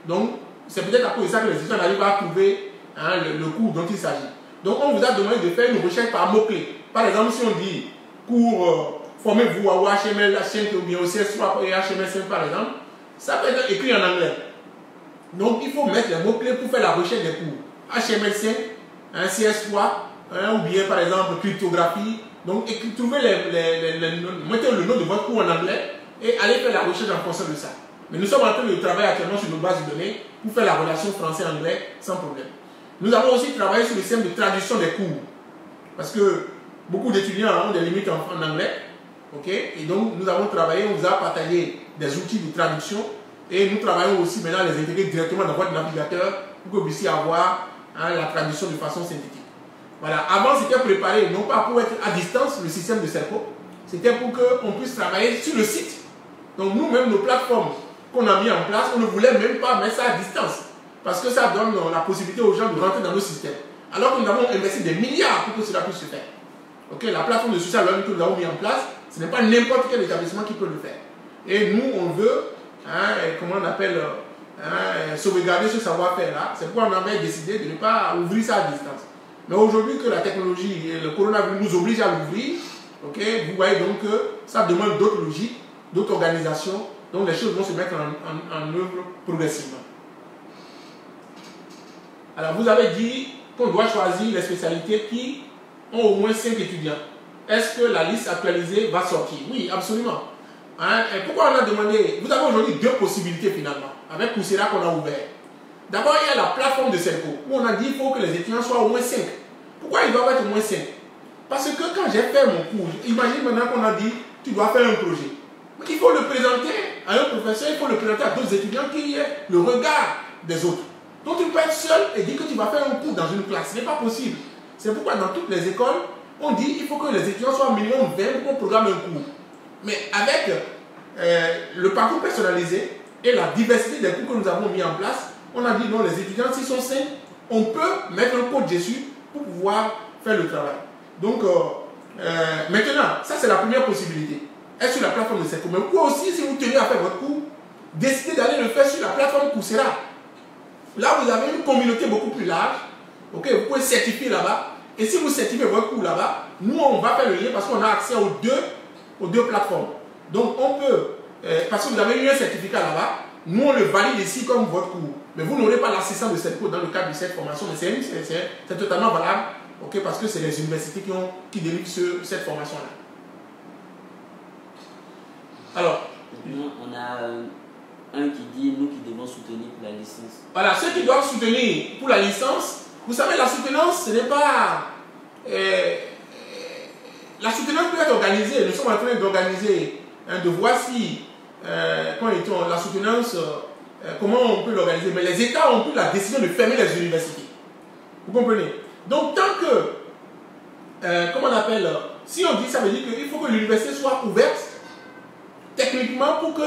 Donc, c'est peut-être à cause de ça que les étudiants n'arrivent pas à trouver le cours dont il s'agit. Donc, on vous a demandé de faire une recherche par mots-clés. Par exemple, si on dit cours formez-vous à HTML 5 ou bien au CS3 et HTML5 par exemple, ça peut être écrit en anglais. Donc, il faut mettre les mots-clés pour faire la recherche des cours. HTML5, CS3, ou bien par exemple cryptographie. Donc, trouvez mettez le nom de votre cours en anglais et allez faire la recherche en fonction de ça. Mais nous sommes en train de travailler actuellement sur nos bases de données pour faire la relation français-anglais sans problème. Nous avons aussi travaillé sur le système de traduction des cours. Parce que beaucoup d'étudiants ont des limites en anglais. Okay? Et donc, nous avons travaillé, on vous a partagé des outils de traduction. Et nous travaillons aussi maintenant à les intégrer directement dans votre navigateur pour que vous puissiez avoir la traduction de façon synthétique. Voilà. Avant, c'était préparé, non pas pour être à distance, le système de Serco. C'était pour qu'on puisse travailler sur le site. Donc, nous-mêmes, nos plateformes qu'on a mis en place, on ne voulait même pas mettre ça à distance. Parce que ça donne la possibilité aux gens de rentrer dans nos systèmes. Alors que nous avons investi des milliards pour que cela puisse se faire. Okay, la plateforme de social learning que nous avons mis en place, ce n'est pas n'importe quel établissement qui peut le faire. Et nous, on veut, comment on appelle, sauvegarder ce savoir-faire-là. C'est pourquoi on avait décidé de ne pas ouvrir ça à distance. Mais aujourd'hui que la technologie et le coronavirus nous obligent à l'ouvrir, okay, vous voyez donc que ça demande d'autres logiques, d'autres organisations. Donc les choses vont se mettre en œuvre progressivement. Alors vous avez dit qu'on doit choisir les spécialités qui ont au moins 5 étudiants. Est-ce que la liste actualisée va sortir? Oui, absolument. Et pourquoi on a demandé? Vous avez aujourd'hui 2 possibilités finalement, avec Coursera qu'on a ouvert. D'abord, il y a la plateforme de Serco, où on a dit qu'il faut que les étudiants soient au moins 5. Pourquoi ils doivent être au moins 5? Parce que quand j'ai fait mon cours, imagine maintenant qu'on a dit tu dois faire un projet. Mais il faut le présenter à un professeur, il faut le présenter à d'autres étudiants qui aient le regard des autres. Donc tu peux être seul et dire que tu vas faire un cours dans une classe. Ce n'est pas possible. C'est pourquoi dans toutes les écoles, on dit qu'il faut que les étudiants soient minimum 20 pour qu'on programme un cours. Mais avec le parcours personnalisé et la diversité des cours que nous avons mis en place, on a dit non, les étudiants, s'ils sont 5, on peut mettre un code dessus pour pouvoir faire le travail. Donc, maintenant, ça c'est la première possibilité. Être sur la plateforme de Serco. Mais vous aussi, si vous tenez à faire votre cours, décidez d'aller le faire sur la plateforme Coursera. Là, vous avez une communauté beaucoup plus large. Okay, vous pouvez certifier là-bas. Et si vous certifiez votre cours là-bas, nous, on va faire le lien parce qu'on a accès aux deux plateformes. Donc, on peut, parce que vous avez eu un certificat là-bas, nous, on le valide ici comme votre cours. Mais vous n'aurez pas l'assistance de cette cours dans le cadre de cette formation. Mais c'est totalement valable, okay, parce que c'est les universités qui délivrent cette formation-là. Alors, on a un qui dit nous qui devons soutenir pour la licence. Voilà, ceux qui doivent soutenir pour la licence, vous savez, la soutenance, ce n'est pas... la soutenance peut être organisée. Nous sommes en train d'organiser, de voir si, la soutenance, comment on peut l'organiser. Mais les États ont pris la décision de fermer les universités. Vous comprenez? Donc, tant que, comment on appelle, si on dit ça veut dire qu'il faut que l'université soit ouverte, techniquement, pour que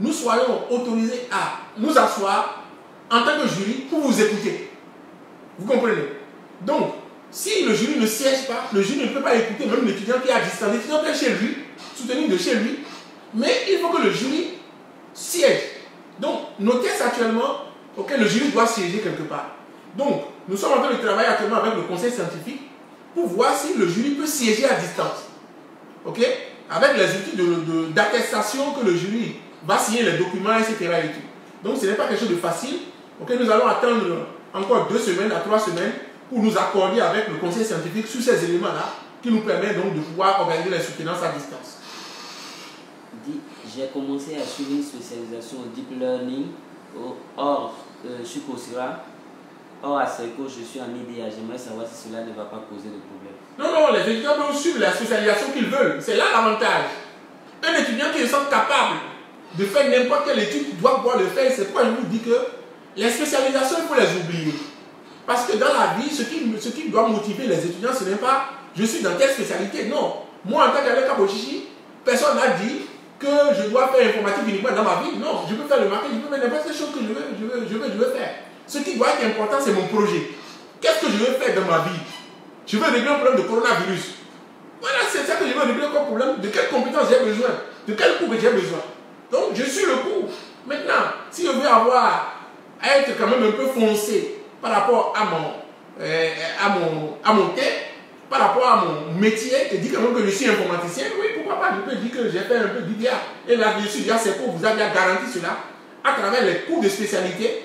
nous soyons autorisés à nous asseoir en tant que jury pour vous écouter. Vous comprenez? Donc, si le jury ne siège pas, le jury ne peut pas écouter même l'étudiant qui est à distance. L'étudiant peut être chez lui, soutenir de chez lui, mais il faut que le jury siège. Donc, notez actuellement, okay, le jury doit siéger quelque part. Donc, nous sommes en train de travailler actuellement avec le conseil scientifique pour voir si le jury peut siéger à distance. Ok? Avec les outils d'attestation que le jury va signer les documents, etc. Et tout. Donc, ce n'est pas quelque chose de facile. Okay? Nous allons attendre encore 2 semaines à 3 semaines pour nous accorder avec le conseil scientifique sur ces éléments-là qui nous permettent donc de pouvoir organiser les soutenances à distance. J'ai commencé à suivre une spécialisation au deep learning, sur Coursera. Or, à Serco, je suis en IDA. J'aimerais savoir si cela ne va pas causer de problème. Non, non, les étudiants peuvent suivre la spécialisation qu'ils veulent. C'est là l'avantage. Un étudiant qui se sent capable de faire n'importe quelle étude doit pouvoir le faire. C'est pourquoi je vous dis que les spécialisations, il faut les oublier. Parce que dans la vie, ce qui doit motiver les étudiants, ce n'est pas je suis dans telle spécialité. Non. Moi, en tant qu'avec Kabochichi, personne n'a dit que je dois faire informatique uniquement dans ma vie. Non, je peux faire le marketing, je peux faire n'importe quelle chose que je veux faire. Ce qui doit être important, c'est mon projet. Qu'est-ce que je veux faire dans ma vie? Je veux régler un problème de coronavirus. Voilà, c'est ça que je veux régler comme problème. De quelles compétences j'ai besoin? De quel cours j'ai besoin? Donc, je suis le cours. Maintenant, si je veux avoir à être quand même un peu foncé par rapport à mon thème, par rapport à mon métier, et dire quand même que je suis informaticien, oui, pourquoi pas, je peux dire que j'ai fait un peu d'IDEA. Et là-dessus, c'est pour vous avez garanti cela à travers les cours de spécialité,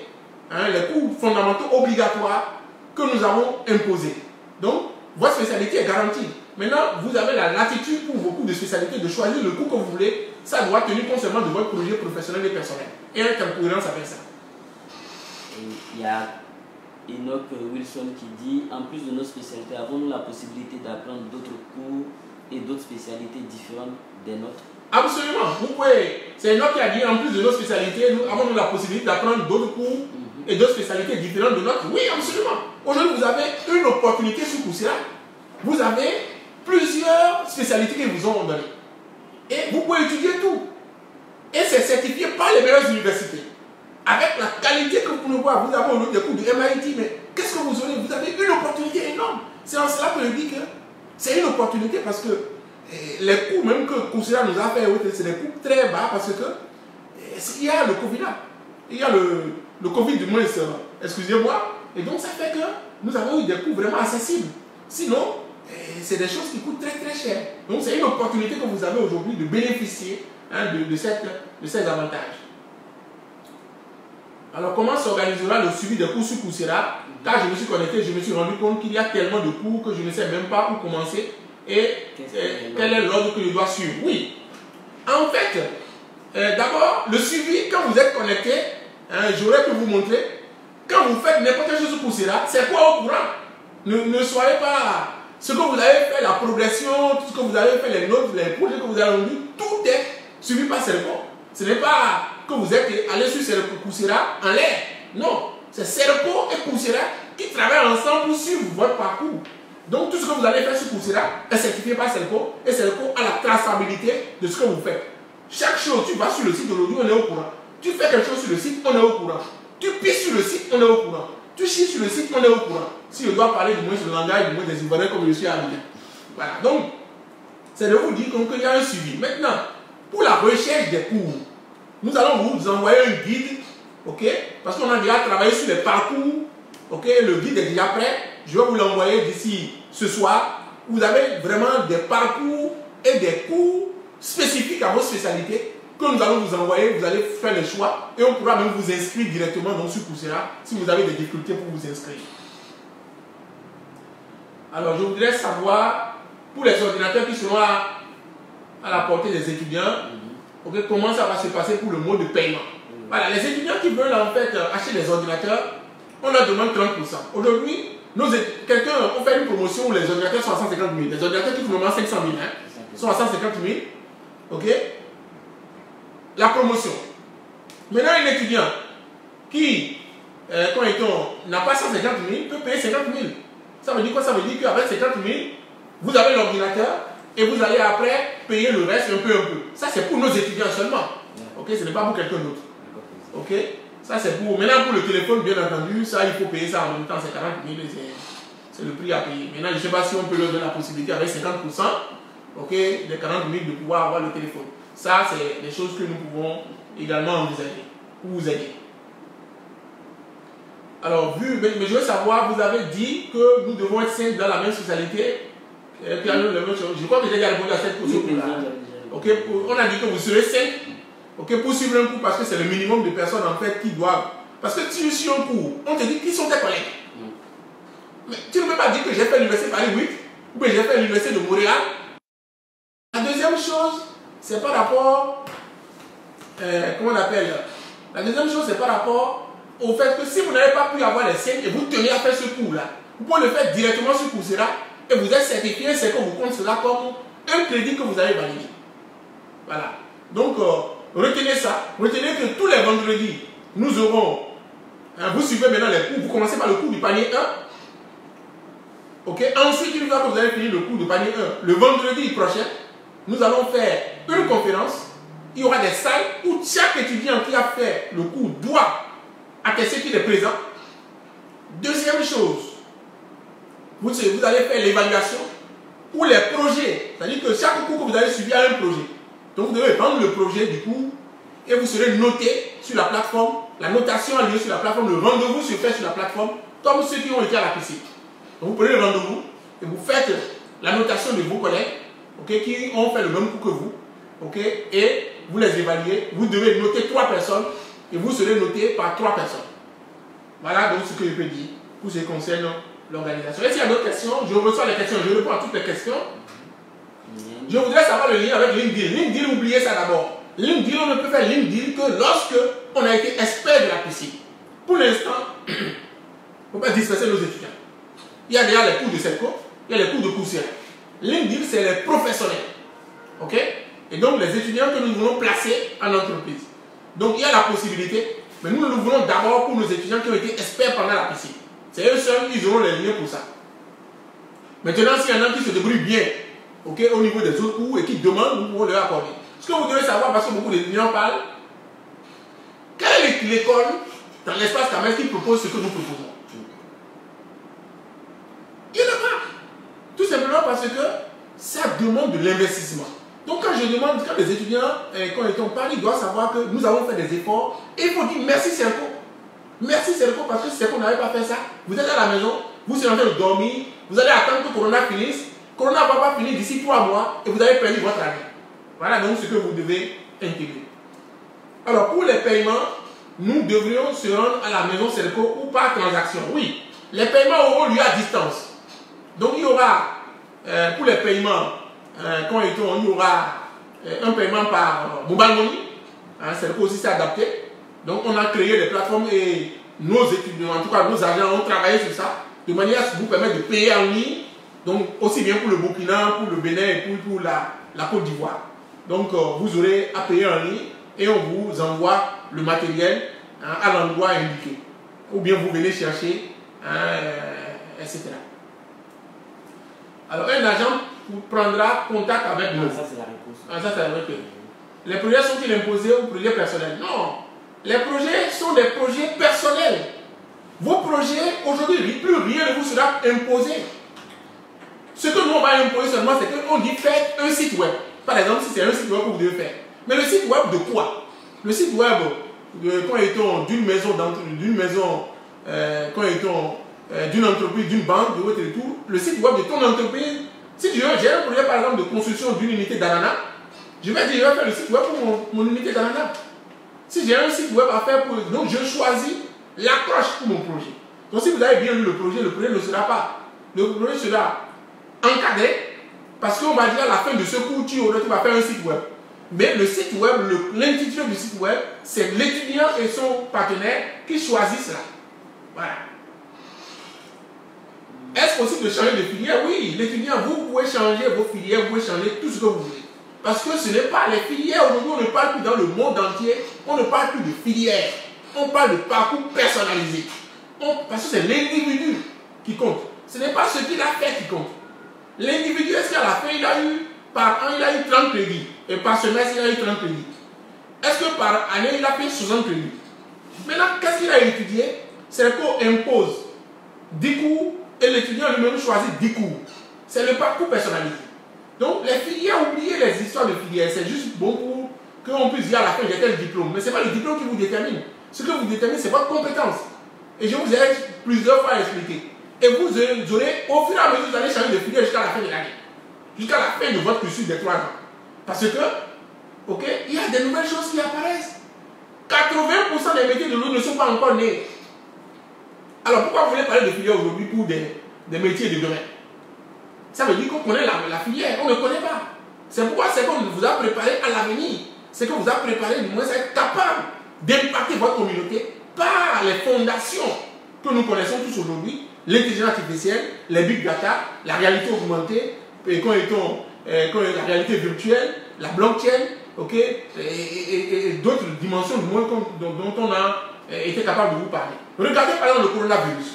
hein, les cours fondamentaux obligatoires que nous avons imposés. Donc, votre spécialité est garantie. Maintenant, vous avez la latitude pour vos cours de spécialité de choisir le cours que vous voulez. Ça doit tenir compte seulement de votre projet professionnel et personnel. Et être en cohérence avec ça. Il y a Enoch Wilson qui dit, en plus de nos spécialités, avons-nous la possibilité d'apprendre d'autres cours et d'autres spécialités différentes des nôtres? Absolument. Vous pouvez. C'est Enoch qui a dit, en plus de nos spécialités, nous avons la possibilité d'apprendre d'autres cours et d'autres spécialités différentes de notre. Oui, absolument. Aujourd'hui, vous avez une opportunité sur Coursera. Vous avez plusieurs spécialités qui vous ont donné. Et vous pouvez étudier tout. Et c'est certifié par les meilleures universités. Avec la qualité que vous pouvez voir, vous avez aujourd'hui des cours de MIT, mais qu'est-ce que vous aurez? Vous avez une opportunité énorme. C'est en cela que je dis que c'est une opportunité parce que les cours même que Coursera nous a fait, c'est des cours très bas parce que il y a le Covid là. Il y a le Covid du moins, excusez-moi. Et donc ça fait que nous avons eu des cours vraiment accessibles. Sinon, c'est des choses qui coûtent très très cher. Donc c'est une opportunité que vous avez aujourd'hui de bénéficier hein, de ces avantages. Alors comment s'organisera le suivi des cours sur Coursera? Quand je me suis connecté, je me suis rendu compte qu'il y a tellement de cours que je ne sais même pas où commencer et quel est l'ordre que je dois suivre. Oui. En fait, d'abord, le suivi, quand vous êtes connecté, hein, j'aurais pu vous montrer, quand vous faites n'importe quelle chose sur Coursera, c'est quoi au courant? Ne soyez pas... Ce que vous avez fait, la progression, tout ce que vous avez fait, les notes, les projets que vous avez rendus, tout est suivi par Serco. Ce n'est pas que vous êtes allé sur Coursera en l'air. Non, c'est Serco et Coursera qui travaillent ensemble pour suivre votre parcours. Donc tout ce que vous allez faire sur Coursera est certifié par Serco et Serco a la traçabilité de ce que vous faites. Chaque chose, tu vas sur le site de l'audio, on est au courant. Tu fais quelque chose sur le site, on est au courant. Tu pisses sur le site, on est au courant. Tu chies sur le site, on est au courant. Si je dois parler du moins sur le langage, du moins des Ivoiriens comme je suis habillé. Voilà. Donc, c'est de vous dire qu'il y a un suivi. Maintenant, pour la recherche des cours, nous allons vous envoyer un guide, ok? Parce qu'on a déjà travaillé sur les parcours, ok? Le guide est déjà prêt. Je vais vous l'envoyer d'ici ce soir. Vous avez vraiment des parcours et des cours spécifiques à vos spécialités que nous allons vous envoyer. Vous allez faire le choix et on pourra même vous inscrire directement dans sur Coursera si vous avez des difficultés pour vous inscrire. Alors, je voudrais savoir, pour les ordinateurs qui seront à la portée des étudiants, okay, comment ça va se passer pour le mode de paiement. Voilà, les étudiants qui veulent en fait acheter des ordinateurs, on leur demande 30%. Aujourd'hui, quelqu'un a fait une promotion où les ordinateurs sont à 150 000. Les ordinateurs qui font normalement 500 000 hein, sont à 150 000. Ok? La promotion. Maintenant, un étudiant qui, quand il n'a pas 150 000, peut payer 50 000. Ça veut dire quoi? Ça veut dire qu'avec 50 000, vous avez l'ordinateur et vous allez après payer le reste un peu. Ça, c'est pour nos étudiants seulement. Ok? Ce n'est pas pour quelqu'un d'autre. Ok? Ça, c'est pour... Maintenant, pour le téléphone, bien entendu, ça, il faut payer ça en même temps. C'est 40 000. C'est le prix à payer. Maintenant, je ne sais pas si on peut leur donner la possibilité avec 50%, ok, des 40 000 de pouvoir avoir le téléphone. Ça, c'est des choses que nous pouvons également envisager pour vous aider. Alors, mais je veux savoir, vous avez dit que nous devons être 5 dans la même spécialité. Je crois que j'ai déjà répondu à cette question. Ok, on a dit que vous serez 5, ok, pour suivre un cours parce que c'est le minimum de personnes en fait qui doivent. Parce que si je suis un cours, on te dit qui sont tes collègues. Mais tu ne peux pas dire que j'ai fait l'université Paris 8 ou que j'ai fait l'université de Montréal. La deuxième chose, c'est par rapport. Comment on appelle? La deuxième chose, c'est par rapport au fait que si vous n'avez pas pu avoir les 5 et vous tenez à faire ce cours-là, vous pouvez le faire directement sur Coursera et vous êtes certifié, c'est que vous comptez cela comme un crédit que vous avez validé. Voilà. Donc, retenez ça. Retenez que tous les vendredis, nous aurons. Vous suivez maintenant les cours. Vous commencez par le cours du panier 1. Ok. Ensuite, une fois que vous avez fini le cours du panier 1, le vendredi prochain, nous allons faire une conférence. Il y aura des salles où chaque étudiant qui a fait le cours doit attester qu'il est présent. Deuxième chose, vous allez faire l'évaluation pour les projets. C'est-à-dire que chaque cours que vous avez suivi a un projet. Donc vous devez prendre le projet du cours et vous serez noté sur la plateforme. La notation a lieu sur la plateforme, le rendez-vous se fait sur la plateforme, comme ceux qui ont été à la piscine. Donc vous prenez le rendez-vous et vous faites la notation de vos collègues, okay, qui ont fait le même coup que vous, okay, et vous les évaluez. Vous devez noter 3 personnes et vous serez noté par 3 personnes. Voilà donc ce que je peux dire pour ce qui concerne l'organisation. Et s'il y a d'autres questions, je reçois les questions, je réponds à toutes les questions. Je voudrais savoir le lien avec LinkedIn. LinkedIn, oubliez ça d'abord. LinkedIn, on ne peut faire LinkedIn que lorsque on a été expert de la piscine. Pour l'instant, il ne faut pas disperser nos étudiants. Il y a déjà les cours de Selco, il y a les cours de Coursera. LinkedIn, c'est les professionnels. Ok? Et donc, les étudiants que nous voulons placer en entreprise. Donc, il y a la possibilité, mais nous le voulons d'abord pour nos étudiants qui ont été experts pendant la piscine. C'est eux seuls qui auront les liens pour ça. Maintenant, s'il y en a qui se débrouillent bien, okay, au niveau des autres cours et qui demandent, nous pouvons leur accorder. Ce que vous devez savoir, parce que beaucoup d'étudiants parlent, quelle est l'école dans l'espace Camel qui propose ce que nous proposons? Il n'y en a pas. Tout simplement parce que ça demande de l'investissement. Donc quand je demande, quand les étudiants, quand ils ont parlé, ils doivent savoir que nous avons fait des efforts. Et il faut dire merci Selco. Merci Selco parce que si Selco n'avait pas fait ça, vous êtes à la maison, vous êtes en train de dormir, vous allez attendre que Corona finisse. Corona ne va pas finir d'ici 3 mois et vous avez perdu votre année. Voilà donc ce que vous devez intégrer. Alors pour les paiements, nous devrions se rendre à la maison Selco ou par transaction. Oui, les paiements auront lieu à distance. Donc il y aura, pour les paiements, il y aura un paiement par mobile money. Selco aussi s'est adapté. Donc on a créé des plateformes et nos étudiants, en tout cas nos agents ont travaillé sur ça, de manière à ce que vous permettre de payer en ligne. Donc aussi bien pour le Burkina, pour le Bénin et pour la Côte d'Ivoire. Donc vous aurez à payer en ligne et on vous envoie le matériel à l'endroit indiqué. Ou bien vous venez chercher, etc. Alors un agent prendra contact avec nous. Ça c'est la réponse. Ça c'est la réponse. Les projets sont-ils imposés ou projets personnels? Non. Les projets sont des projets personnels. Vos projets, aujourd'hui, plus rien ne vous sera imposé. Ce que nous on va imposer seulement, c'est qu'on dit faites un site web. Par exemple, si c'est un site web que vous devez faire. Mais le site web de quoi? Le site web d'une maison, d'une entreprise, d'une banque, de votre et tout. Le site web de ton entreprise. Si j'ai un projet par exemple de construction d'une unité d'ananas, je vais dire je vais faire le site web pour mon unité d'ananas. Si j'ai un site web à faire pour. Donc je choisis l'approche pour mon projet. Donc si vous avez bien lu le projet ne sera pas. Le projet sera encadré, parce qu'on va dire à la fin de ce cours, tu vas faire un site web. Mais le site web, l'intitulé du site web, c'est l'étudiant et son partenaire qui choisissent cela. Voilà. Est-ce possible de changer de filière? Oui, l'étudiant, vous pouvez changer vos filières, vous pouvez changer tout ce que vous voulez. Parce que ce n'est pas les filières, aujourd'hui on ne parle plus dans le monde entier, on ne parle plus de filières, on parle de parcours personnalisé. Parce que c'est l'individu qui compte. Ce n'est pas ce qu'il a fait qui compte. L'individu, est-ce qu'à la fin, il a eu 30 crédits et par semestre, il a eu 30 crédits? Est-ce que par année, il a fait 60 crédits? Maintenant, qu'est-ce qu'il a étudié? Selco impose 10 cours et l'étudiant lui-même choisit 10 cours. C'est le parcours personnalisé. Donc, les filières, oubliez les histoires de filières. C'est juste bon pour qu'on puisse dire à la fin, j'ai tel diplôme. Mais ce n'est pas le diplôme qui vous détermine. Ce que vous détermine, c'est votre compétence. Et je vous ai plusieurs fois expliqué. Et vous aurez, au fur et à mesure, vous allez changer de filière jusqu'à la fin de l'année. Jusqu'à la fin de votre cursus de 3 ans. Parce que, ok, il y a des nouvelles choses qui apparaissent. 80% des métiers de l'eau ne sont pas encore nés. Alors pourquoi vous voulez parler de filière aujourd'hui pour des métiers de demain? Ça veut dire qu'on connaît la filière, on ne connaît pas. C'est pourquoi c'est qu'on vous a préparé à l'avenir. C'est qu'on vous a préparé, du moins, à être capable d'impacter votre communauté par les fondations que nous connaissons tous aujourd'hui. L'intelligence artificielle, les big data, la réalité augmentée, la réalité virtuelle, la blockchain, okay, et d'autres dimensions du monde dont on a été capable de vous parler. Regardez par exemple le coronavirus.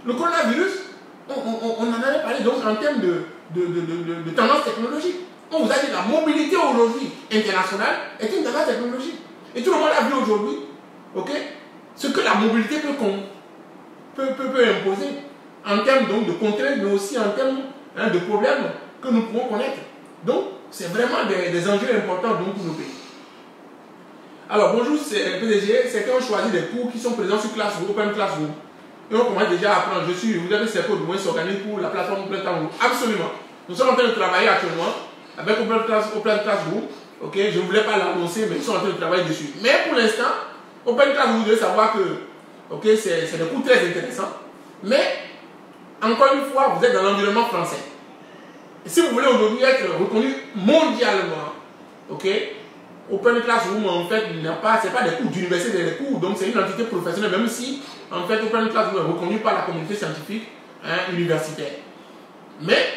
Le coronavirus, on en avait parlé donc en termes de tendance technologique. On vous a dit la mobilité aujourd'hui internationale est une tendance technologique. Et tout le monde a vu aujourd'hui, okay, ce que la mobilité peut imposer en termes donc, de contraintes, mais aussi en termes de problèmes que nous pouvons connaître. Donc, c'est vraiment des enjeux importants donc, pour nos pays. Alors, bonjour, c'est PDG. C'est qu'on choisit des cours qui sont présents sur Classroom, Open Classroom. Et on commence déjà à apprendre. Vous avez ces cours de moins s'organiser pour la plateforme Open Classroom. Absolument. Nous sommes en train de travailler actuellement avec Open Classroom. Ok, je ne voulais pas l'annoncer, mais ils sont en train de travailler dessus. Mais pour l'instant, Open Classroom, vous devez savoir que ok, c'est des cours très intéressants. Mais, encore une fois, vous êtes dans l'environnement français. Et si vous voulez aujourd'hui être reconnu mondialement, ok, Open Classroom, en fait, ce n'est pas des cours d'université, des cours, donc c'est une entité professionnelle, même si, en fait, Open Classroom est reconnu par la communauté scientifique universitaire. Mais,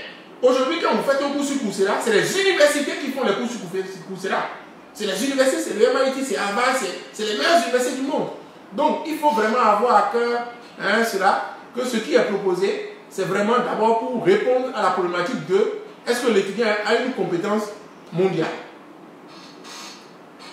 aujourd'hui, quand vous faites un cours sur Coursera, c'est les universités qui font les cours sur Coursera. C'est les universités, c'est le MIT, c'est Harvard, c'est les meilleures universités du monde. Donc, il faut vraiment avoir à cœur cela, que ce qui est proposé, c'est vraiment d'abord pour répondre à la problématique de est-ce que l'étudiant a une compétence mondiale.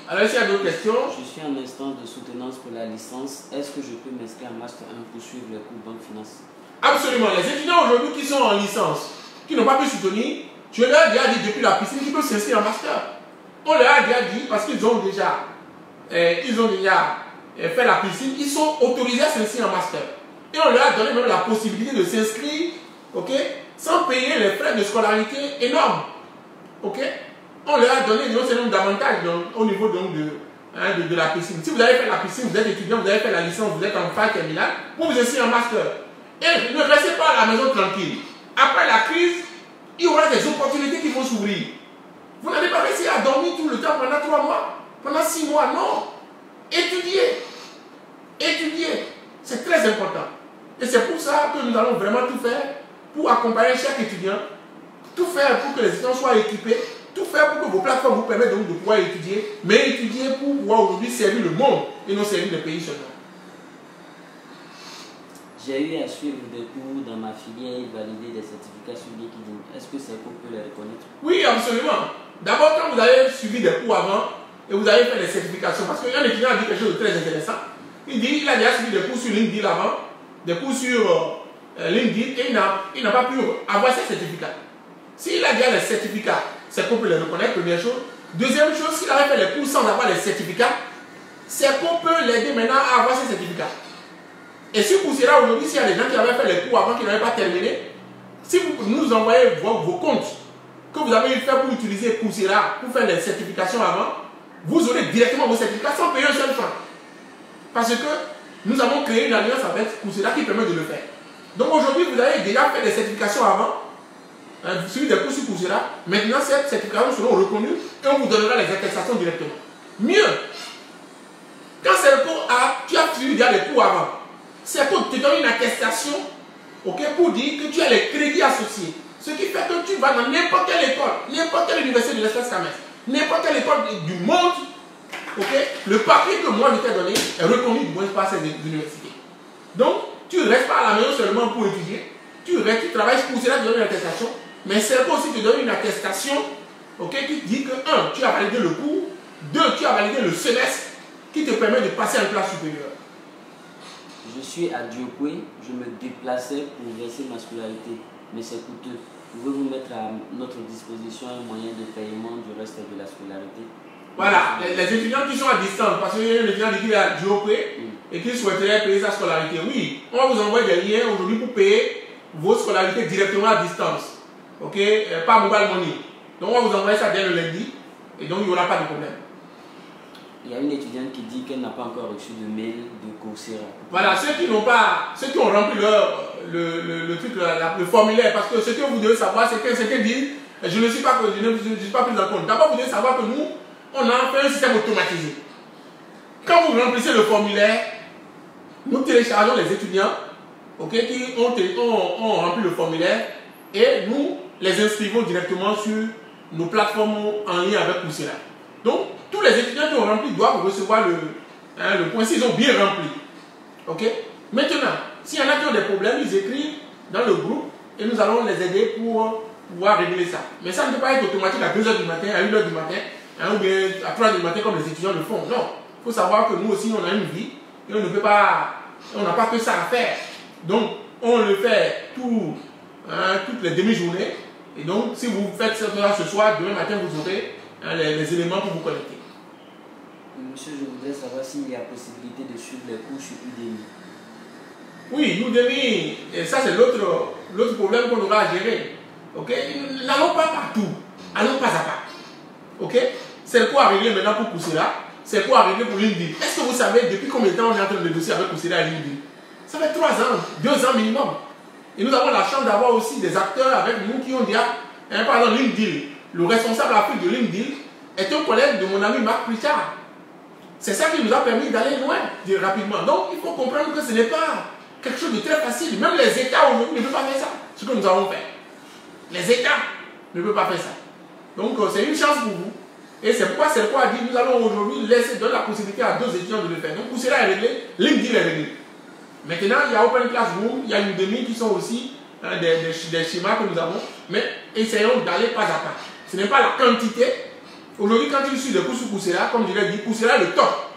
Alors, s'il y a d'autres questions. Je suis en instance de soutenance pour la licence. Est-ce que je peux m'inscrire en Master 1 pour suivre les cours Banque Finance? Absolument. Les étudiants aujourd'hui qui sont en licence, qui n'ont pas pu soutenir, je leur ai déjà dit depuis la piscine qu'ils peuvent s'inscrire en Master. On leur a déjà dit, parce qu'ils ont déjà fait la piscine, ils sont autorisés à s'inscrire en Master. Et on leur a donné même la possibilité de s'inscrire, ok, sans payer les frais de scolarité énormes. Ok? On leur a donné un certain nombre d'avantages au niveau de la piscine. Si vous avez fait la piscine, vous êtes étudiant, vous avez fait la licence, vous êtes en phase terminale, vous vous inscrivez en master. Et ne restez pas à la maison tranquille. Après la crise, il y aura des opportunités qui vont s'ouvrir. Vous n'allez pas rester à dormir tout le temps pendant 3 mois, pendant 6 mois, non. Étudiez. Étudiez. C'est très important. Et c'est pour ça que nous allons vraiment tout faire pour accompagner chaque étudiant, tout faire pour que les étudiants soient équipés, tout faire pour que vos plateformes vous permettent donc de pouvoir étudier, mais étudier pour pouvoir aujourd'hui servir le monde et non servir le pays seulement. J'ai eu à suivre des cours dans ma filière et valider des certificats sur LinkedIn. Est-ce que ces cours peuvent les reconnaître? Oui, absolument. D'abord, quand vous avez suivi des cours avant et vous avez fait des certifications, parce qu'un étudiant a dit quelque chose de très intéressant. Il a déjà suivi des cours sur LinkedIn avant, des cours sur LinkedIn, et il n'a pas pu avoir ses certificats. S'il a déjà les certificats, c'est qu'on peut les reconnaître, première chose. Deuxième chose, s'il avait fait les cours sans avoir les certificats, c'est qu'on peut l'aider maintenant à avoir ses certificats. Et si Coursera aujourd'hui, s'il y a des gens qui avaient fait les cours avant, qui n'avaient pas terminé, si vous nous envoyez vos comptes que vous avez fait pour utiliser Coursera, pour faire les certifications avant, vous aurez directement vos certificats sans payer un seul franc. Parce que nous avons créé une alliance avec Coursera qui permet de le faire. Donc aujourd'hui, vous avez déjà fait des certifications avant, suivi des cours sur Coursera. Maintenant, ces certifications seront reconnues et on vous donnera les attestations directement. Mieux, quand c'est le cours tu as suivi déjà les cours avant, c'est pour te donner une attestation, okay, pour dire que tu as les crédits associés. Ce qui fait que tu vas dans n'importe quelle école, n'importe quelle université de l'espace Camès, n'importe quelle école du monde, okay, le papier que moi je t'ai donné est reconnu du moins par ces universités. Donc, tu ne restes pas à la maison seulement pour étudier, tu travailles pour cela, tu donnes une attestation, mais c'est aussi te donner une attestation, okay, qui dit que 1, tu as validé le cours, 2, tu as validé le semestre qui te permet de passer en classe supérieure. Je suis à Diokwe, je me déplaçais pour verser ma scolarité, mais c'est coûteux. Pouvez-vous mettre à notre disposition un moyen de paiement du reste de la scolarité? Voilà, les étudiants qui sont à distance, parce qu'il y a un étudiant qui est à Diokwe et qui souhaiterait payer sa scolarité. Oui, on va vous envoyer des liens aujourd'hui pour payer vos scolarités directement à distance. Ok, pas mobile money. Donc on va vous envoyer ça dès le lundi et donc il n'y aura pas de problème. Il y a une étudiante qui dit qu'elle n'a pas encore reçu de mail de Coursera. Voilà, ceux qui ont rempli le truc, le formulaire, parce que ce que vous devez savoir, c'est que dit, je ne suis pas pris en compte. D'abord, vous devez savoir que nous, on a fait un système automatisé. Quand vous remplissez le formulaire, nous téléchargeons les étudiants, okay, qui ont rempli le formulaire et nous les inscrivons directement sur nos plateformes en lien avec Coursera. Donc, tous les étudiants qui ont rempli doivent recevoir le point s'ils ont bien rempli. Ok? Maintenant, s'il y en a qui ont des problèmes, ils écrivent dans le groupe et nous allons les aider pour pouvoir régler ça. Mais ça ne peut pas être automatique à 2 h du matin, à 1 h du matin, ou bien à 3 h du matin comme les étudiants le font. Non. Il faut savoir que nous aussi, on a une vie et on ne peut pas, on n'a pas que ça à faire. Donc, on le fait toutes les demi-journées. Et donc, si vous faites ça ce soir, demain matin, vous aurez les éléments pour vous connecter. Monsieur, je voudrais savoir s'il y a possibilité de suivre les cours sur Udemy. Oui, Udemy, et ça c'est l'autre problème qu'on aura à gérer. Ok? N'allons pas partout, allons pas à pas. Ok? C'est quoi à régler maintenant pour Coursera? C'est quoi à régler pour LinkedIn? Est-ce que vous savez depuis combien de temps on est en train de négocier avec Coursera et LinkedIn? Ça fait 3 ans, 2 ans minimum. Et nous avons la chance d'avoir aussi des acteurs avec nous qui ont déjà, par exemple LinkedIn. Le responsable Afrique de LinkedIn est un collègue de mon ami Marc Pritchard. C'est ça qui nous a permis d'aller loin rapidement. Donc il faut comprendre que ce n'est pas quelque chose de très facile. Même les États aujourd'hui ne peuvent pas faire ça, ce que nous avons fait. Les États ne peuvent pas faire ça. Donc c'est une chance pour vous. Et c'est pourquoi c'est quoi a dit, nous allons aujourd'hui laisser donner la possibilité à 2 étudiants de le faire. Donc Coursera est réglé, LinkedIn est réglé. Maintenant, il y a Open Classroom, il y a Udemy qui sont aussi des schémas que nous avons. Mais essayons d'aller pas à pas. Ce n'est pas la quantité. Aujourd'hui, quand tu suis des cours sur Coursera, comme je l'ai dit, Coursera est le top.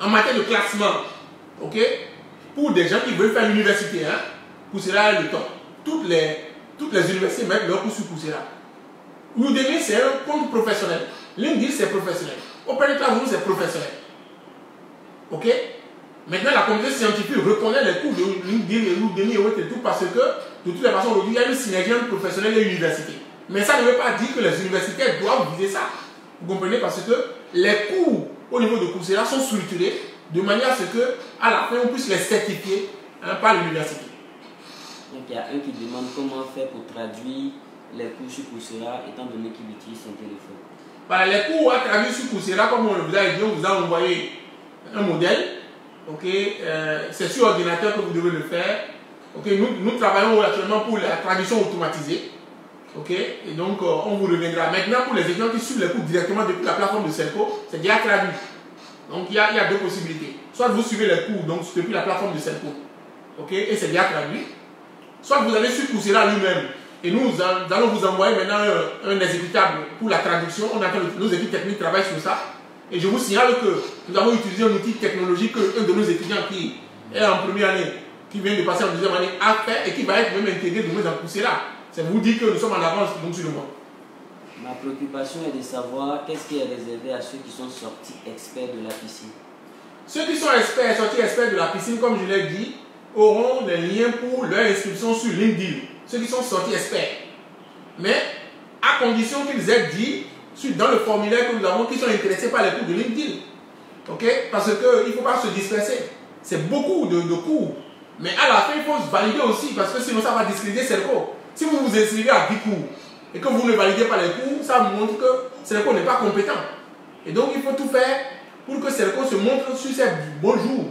En matière de classement, ok? Pour des gens qui veulent faire l'université, hein, Coursera est le top. Toutes les universités mettent leur cours sur Coursera. Udemy, c'est un compte professionnel. LinkedIn, c'est professionnel. Open Classroom, c'est professionnel. Ok? Maintenant, la communauté scientifique reconnaît les cours de LinkedIn et Udemy et tout parce que, de toutes les façons, aujourd'hui, il y a une synergie entre professionnel et université. Mais ça ne veut pas dire que les universités doivent viser ça. Vous comprenez? Parce que les cours au niveau de Coursera sont structurés de manière à ce qu'à la fin, on puisse les certifier par l'université. Donc, il y a un qui demande comment faire pour traduire les cours sur Coursera étant donné qu'il utilise son téléphone. Voilà, les cours à traduire sur Coursera, comme on vous a dit, on vous a envoyé un modèle. Okay, c'est sur ordinateur que vous devez le faire. Okay, nous travaillons actuellement pour la traduction automatisée. Okay, et donc, on vous reviendra. Maintenant, pour les étudiants qui suivent les cours directement depuis la plateforme de Selco, c'est déjà traduit. Donc, il y a 2 possibilités. Soit vous suivez les cours donc, depuis la plateforme de Selco, okay, et c'est déjà traduit. Soit vous allez sur Coursera lui-même. Et nous allons vous envoyer maintenant un exécutable pour la traduction. Nos équipes techniques travaillent sur ça. Et je vous signale que nous avons utilisé un outil technologique qu'un de nos étudiants qui est en première année, qui vient de passer en 2e année, a fait et qui va être même intégré demain dans Coursera. C'est vous dire que nous sommes en avance donc, sur le monde. Ma préoccupation est de savoir qu'est-ce qui est réservé à ceux qui sont sortis experts de la piscine. Ceux qui sont experts, sortis experts de la piscine, comme je l'ai dit, auront des liens pour leur inscription sur LinkedIn. Ceux qui sont sortis experts. Mais à condition qu'ils aient dit dans le formulaire que nous avons qui sont intéressés par les cours de LinkedIn. Okay? Parce qu'il ne faut pas se disperser. C'est beaucoup de cours. Mais à la fin, il faut se valider aussi parce que sinon ça va discréditer Selco. Si vous vous inscrivez à 10 cours et que vous ne validez pas les cours, ça montre que Selco n'est pas compétent. Et donc il faut tout faire pour que Selco se montre sur ses bons jours.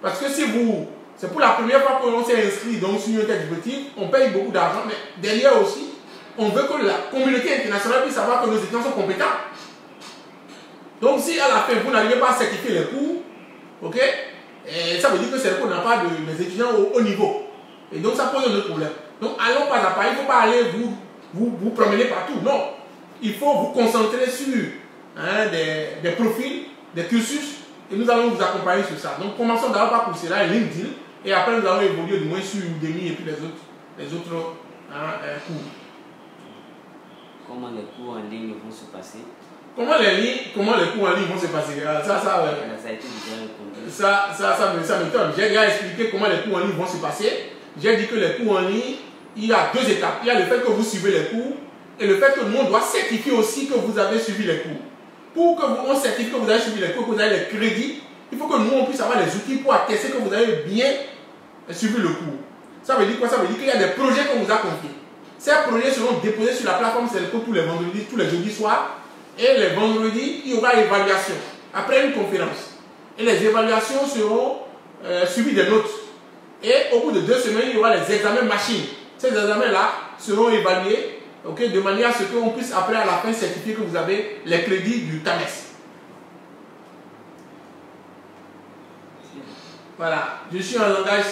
Parce que si vous, c'est pour la première fois qu'on s'est inscrit donc, sur une unité éducative, on paye beaucoup d'argent, mais derrière aussi, on veut que la communauté internationale puisse savoir que nos étudiants sont compétents. Donc si à la fin vous n'arrivez pas à certifier les cours, ok, et ça veut dire que Selco n'a pas des étudiants au haut niveau. Et donc ça pose un autre problème. Donc allons pas à pas, il ne faut pas aller vous promener partout. Non, il faut vous concentrer sur des profils, des cursus, et nous allons vous accompagner sur ça. Donc commençons d'abord par Coursera et LinkedIn, et après nous allons évoluer du moins sur Udemy et puis les autres cours. Comment les cours en ligne vont se passer? Comment les cours en ligne vont se passer? Ça a été déjà répondu. Ça m'étonne. J'ai déjà expliqué comment les cours en ligne vont se passer. J'ai dit que les cours en ligne, il y a 2 étapes. Il y a le fait que vous suivez les cours et le fait que nous, on doit certifier aussi que vous avez suivi les cours. Pour que on certifie que vous avez suivi les cours, que vous avez les crédits, il faut que nous, on puisse avoir les outils pour attester que vous avez bien suivi le cours. Ça veut dire quoi? Ça veut dire qu'il y a des projets qu'on vous a confiés. Ces projets seront déposés sur la plateforme Selco tous les vendredis, tous les jeudis soirs. Et les vendredis, il y aura évaluation. Après une conférence. Et les évaluations seront suivies des notes. Et au bout de 2 semaines, il y aura les examens machines. Ces examens-là seront évalués de manière à ce qu'on puisse après à la fin certifier que vous avez les crédits du TAMES. Voilà. Je suis en langage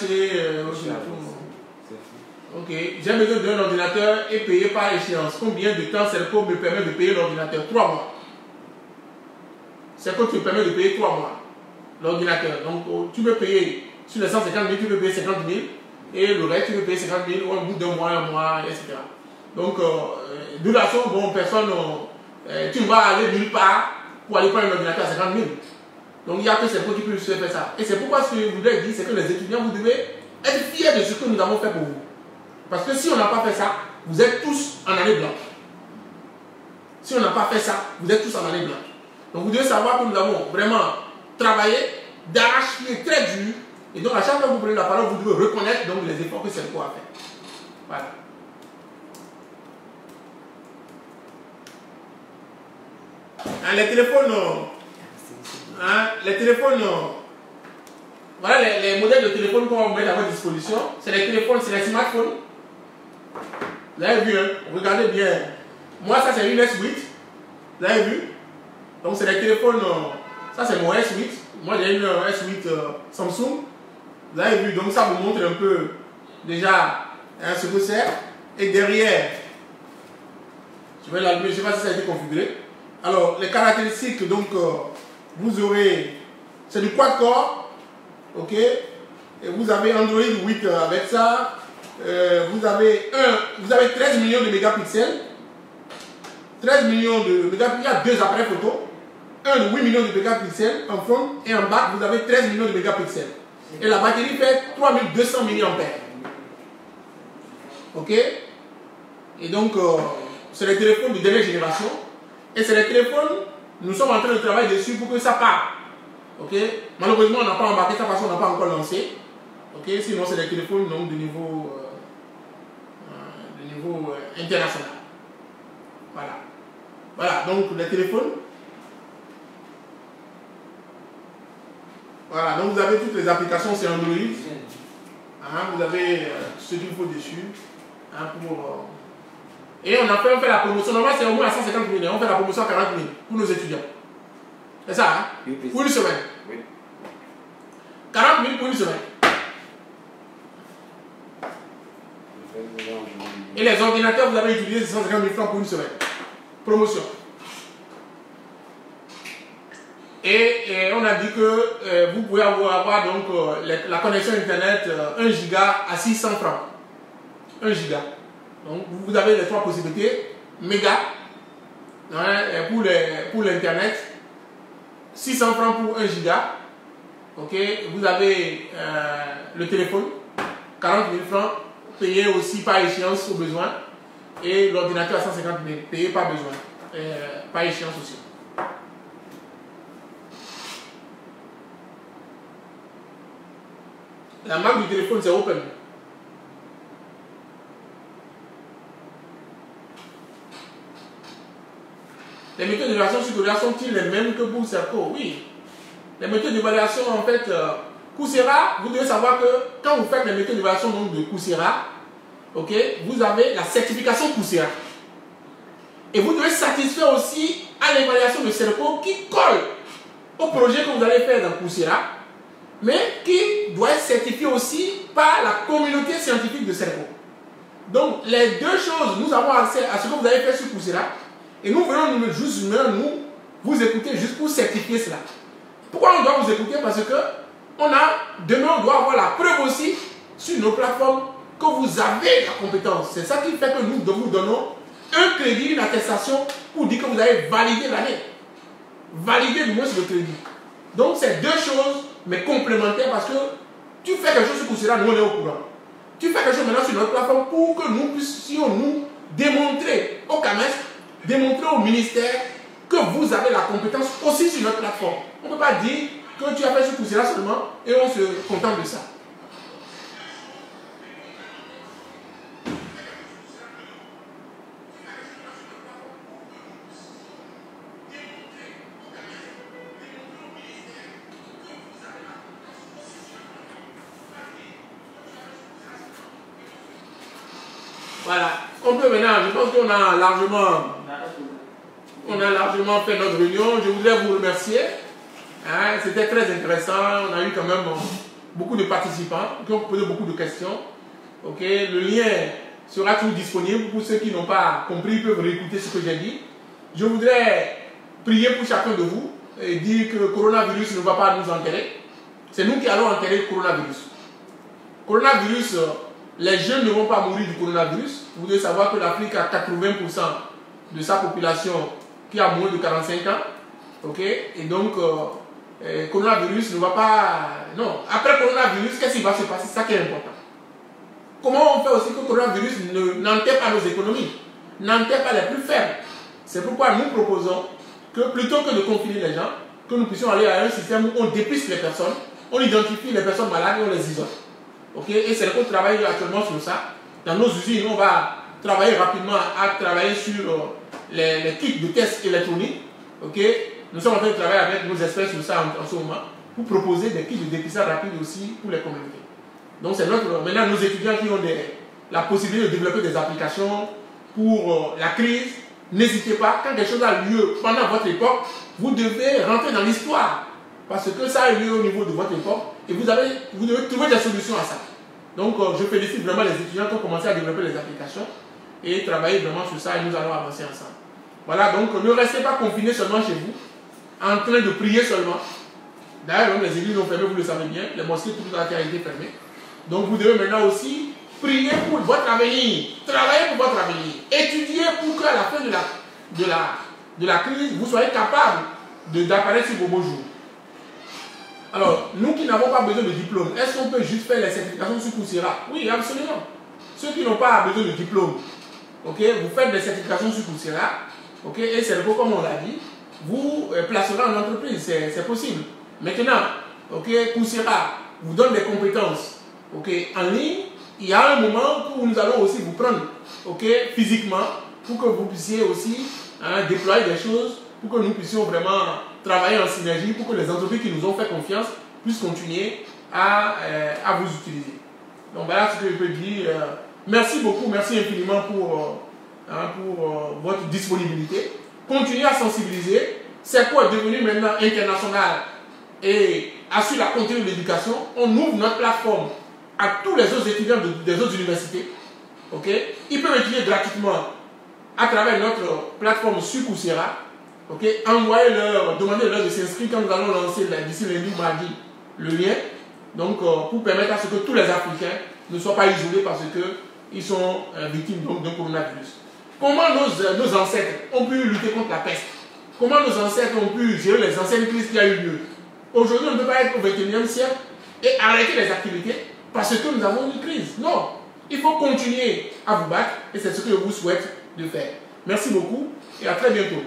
Ok, j'ai besoin d'un ordinateur et payé par échéance. Combien de temps Selco me permet de payer l'ordinateur? 3 mois. Selco te permet de payer 3 mois l'ordinateur. Donc tu peux payer sur les 150 000, tu peux payer 50 000 et le reste tu peux payer 50 000 ou au bout d'un mois, un mois, etc. Donc de toute façon, bon, personne, tu ne vas aller nulle part pour aller prendre un ordinateur à 50 000. Donc il n'y a que ces gens qui peuvent se faire ça. Et c'est pourquoi ce que je voudrais dire, c'est que les étudiants, vous devez être fiers de ce que nous avons fait pour vous. Parce que si on n'a pas fait ça, vous êtes tous en année blanche. Si on n'a pas fait ça, vous êtes tous en année blanche. Donc vous devez savoir que nous avons vraiment travaillé d'arrache-pied très dur. Et donc à chaque fois que vous prenez la parole, vous devez reconnaître donc, les efforts que Serco a fait. Voilà. Hein, les téléphones, voilà les modèles de téléphone qu'on va vous mettre à votre disposition. C'est les téléphones, c'est les smartphones. Vous avez vu, hein? Regardez bien. Moi, ça c'est une S8. Vous avez vu? Donc c'est les téléphones, ça c'est mon S8. Moi j'ai une S8 Samsung. Vous avez vu, donc ça vous montre un peu déjà hein, ce que c'est. Et derrière, je vais l'allumer, je ne sais pas si ça a été configuré. Alors, les caractéristiques, donc, vous aurez, c'est du quad-core, ok, et vous avez Android 8 avec ça, vous avez 13 millions de mégapixels, 13 millions de mégapixels, il y a deux appareils photo, un de 8 millions de mégapixels en front, et en back, vous avez 13 millions de mégapixels. Et la batterie fait 3200 mAh. Ok, et donc, c'est les téléphones de dernière génération. Et c'est les téléphones, nous sommes en train de travailler dessus pour que ça parte. Ok, malheureusement, on n'a pas embarqué ça parce qu'on n'a pas encore lancé. Ok, sinon, c'est des téléphones donc, de niveau international. Voilà. Voilà, donc les téléphones. Voilà, donc vous avez toutes les applications sur Android. Hein, vous avez ce qu'il faut dessus. Hein, et on fait la promotion. Normalement, c'est au moins à 150 000. On fait la promotion à 40 000 pour nos étudiants. C'est ça, hein? Oui, pour une semaine. Oui. 40 000 pour une semaine. Et les ordinateurs, vous avez utilisé 150 000 francs pour une semaine. Promotion. Et on a dit que vous pouvez avoir donc, la connexion Internet 1 giga à 600 francs. 1 giga. Donc vous avez les trois possibilités. Méga hein, pour l'Internet. 600 francs pour 1 giga. Ok. Vous avez le téléphone. 40 000 francs. Payé aussi par échéance au besoin. Et l'ordinateur à 150 000. Payé par besoin. Par échéance aussi. La marque du téléphone, c'est Open. Les méthodes d'évaluation supérieure sont-ils les mêmes que pour Serco? Oui. Les méthodes d'évaluation, en fait, Coursera, vous devez savoir que quand vous faites les méthodes d'évaluation de Coursera, ok, vous avez la certification Coursera. Et vous devez satisfaire aussi à l'évaluation de Serco qui colle au projet que vous allez faire dans Coursera, mais qui doit être certifié aussi par la communauté scientifique de Serco. Donc, les deux choses, nous avons accès à ce que vous avez fait sur Coursera, et nous venons juste vous écouter juste pour certifier cela. Pourquoi on doit vous écouter? Parce que demain, on doit avoir la preuve aussi sur nos plateformes que vous avez la compétence. C'est ça qui fait que nous vous donnons un crédit, une attestation pour dire que vous avez validé l'année. Valider du moins le crédit. Donc, c'est deux choses, mais complémentaires parce que tu fais quelque chose sur Coursera, nous on est au courant. Tu fais quelque chose maintenant sur notre plateforme pour que nous puissions nous démontrer au CAMES, démontrer au ministère que vous avez la compétence aussi sur notre plateforme. On ne peut pas dire que tu as fait sur Coursera seulement et on se contente de ça. Voilà, on peut maintenant, je pense qu'on a largement fait notre réunion. Je voudrais vous remercier. Hein, c'était très intéressant. On a eu quand même beaucoup de participants qui ont posé beaucoup de questions. Okay. Le lien sera toujours disponible pour ceux qui n'ont pas compris, ils peuvent réécouter ce que j'ai dit. Je voudrais prier pour chacun de vous et dire que le coronavirus ne va pas nous enterrer. C'est nous qui allons enterrer le coronavirus. Coronavirus, les jeunes ne vont pas mourir du coronavirus. Vous devez savoir que l'Afrique a 80% de sa population qui a moins de 45 ans. Ok? Et donc, coronavirus ne va pas... Non, après coronavirus, qu'est-ce qui va se passer? C'est ça qui est important. Comment on fait aussi que le coronavirus n'enterre pas nos économies, n'enterre pas les plus faibles? C'est pourquoi nous proposons que plutôt que de confiner les gens, que nous puissions aller à un système où on dépiste les personnes, on identifie les personnes malades et on les isole. Okay? Et c'est qu'on travaille actuellement sur ça. Dans nos usines, on va travailler rapidement à travailler sur les kits de tests électroniques. Okay? Nous sommes en train de travailler avec nos experts sur ça en ce moment pour proposer des kits de dépistage rapide aussi pour les communautés. Donc c'est maintenant nos étudiants qui ont la possibilité de développer des applications pour la crise. N'hésitez pas, quand quelque chose a lieu pendant votre époque, vous devez rentrer dans l'histoire. Parce que ça a eu lieu au niveau de votre époque et vous devez trouver des solutions à ça. Donc je félicite vraiment les étudiants qui ont commencé à développer les applications et travailler vraiment sur ça et nous allons avancer ensemble. Voilà, donc ne restez pas confinés seulement chez vous, en train de prier seulement. D'ailleurs, les églises ont fermé, vous le savez bien, les mosquées, tout a été fermé. Donc vous devez maintenant aussi prier pour votre avenir, travailler pour votre avenir, étudier pour qu'à la fin de la crise, vous soyez capable d'apparaître sur vos beaux jours. Alors, nous qui n'avons pas besoin de diplôme, est-ce qu'on peut juste faire les certifications sur Coursera? Oui, absolument. Ceux qui n'ont pas besoin de diplôme, okay, vous faites des certifications sur Coursera, okay, et c'est le coup comme on l'a dit, vous placerez en entreprise, c'est possible. Maintenant, okay, Coursera vous donne des compétences, okay, en ligne. Il y a un moment où nous allons aussi vous prendre, okay, physiquement, pour que vous puissiez aussi déployer des choses, pour que nous puissions vraiment travailler en synergie, pour que les entreprises qui nous ont fait confiance puissent continuer à vous utiliser. Donc voilà ce que je peux dire. Merci beaucoup, merci infiniment pour votre disponibilité. Continuez à sensibiliser. CERCO est devenu maintenant international et assure la continuité de l'éducation. On ouvre notre plateforme à tous les autres étudiants des autres universités. Okay? Ils peuvent étudier gratuitement à travers notre plateforme sur Coursera. Okay? Envoyez-leur, demandez-leur de s'inscrire quand nous allons lancer d'ici lundi ou mardi le lien. Donc, pour permettre à ce que tous les Africains ne soient pas isolés parce qu'ils sont victimes d'un coronavirus. Comment nos ancêtres ont pu lutter contre la peste? Comment nos ancêtres ont pu gérer les anciennes crises qui ont eu lieu? Aujourd'hui, on ne peut pas être au XXIe siècle et arrêter les activités parce que nous avons une crise. Non, il faut continuer à vous battre et c'est ce que je vous souhaite de faire. Merci beaucoup et à très bientôt.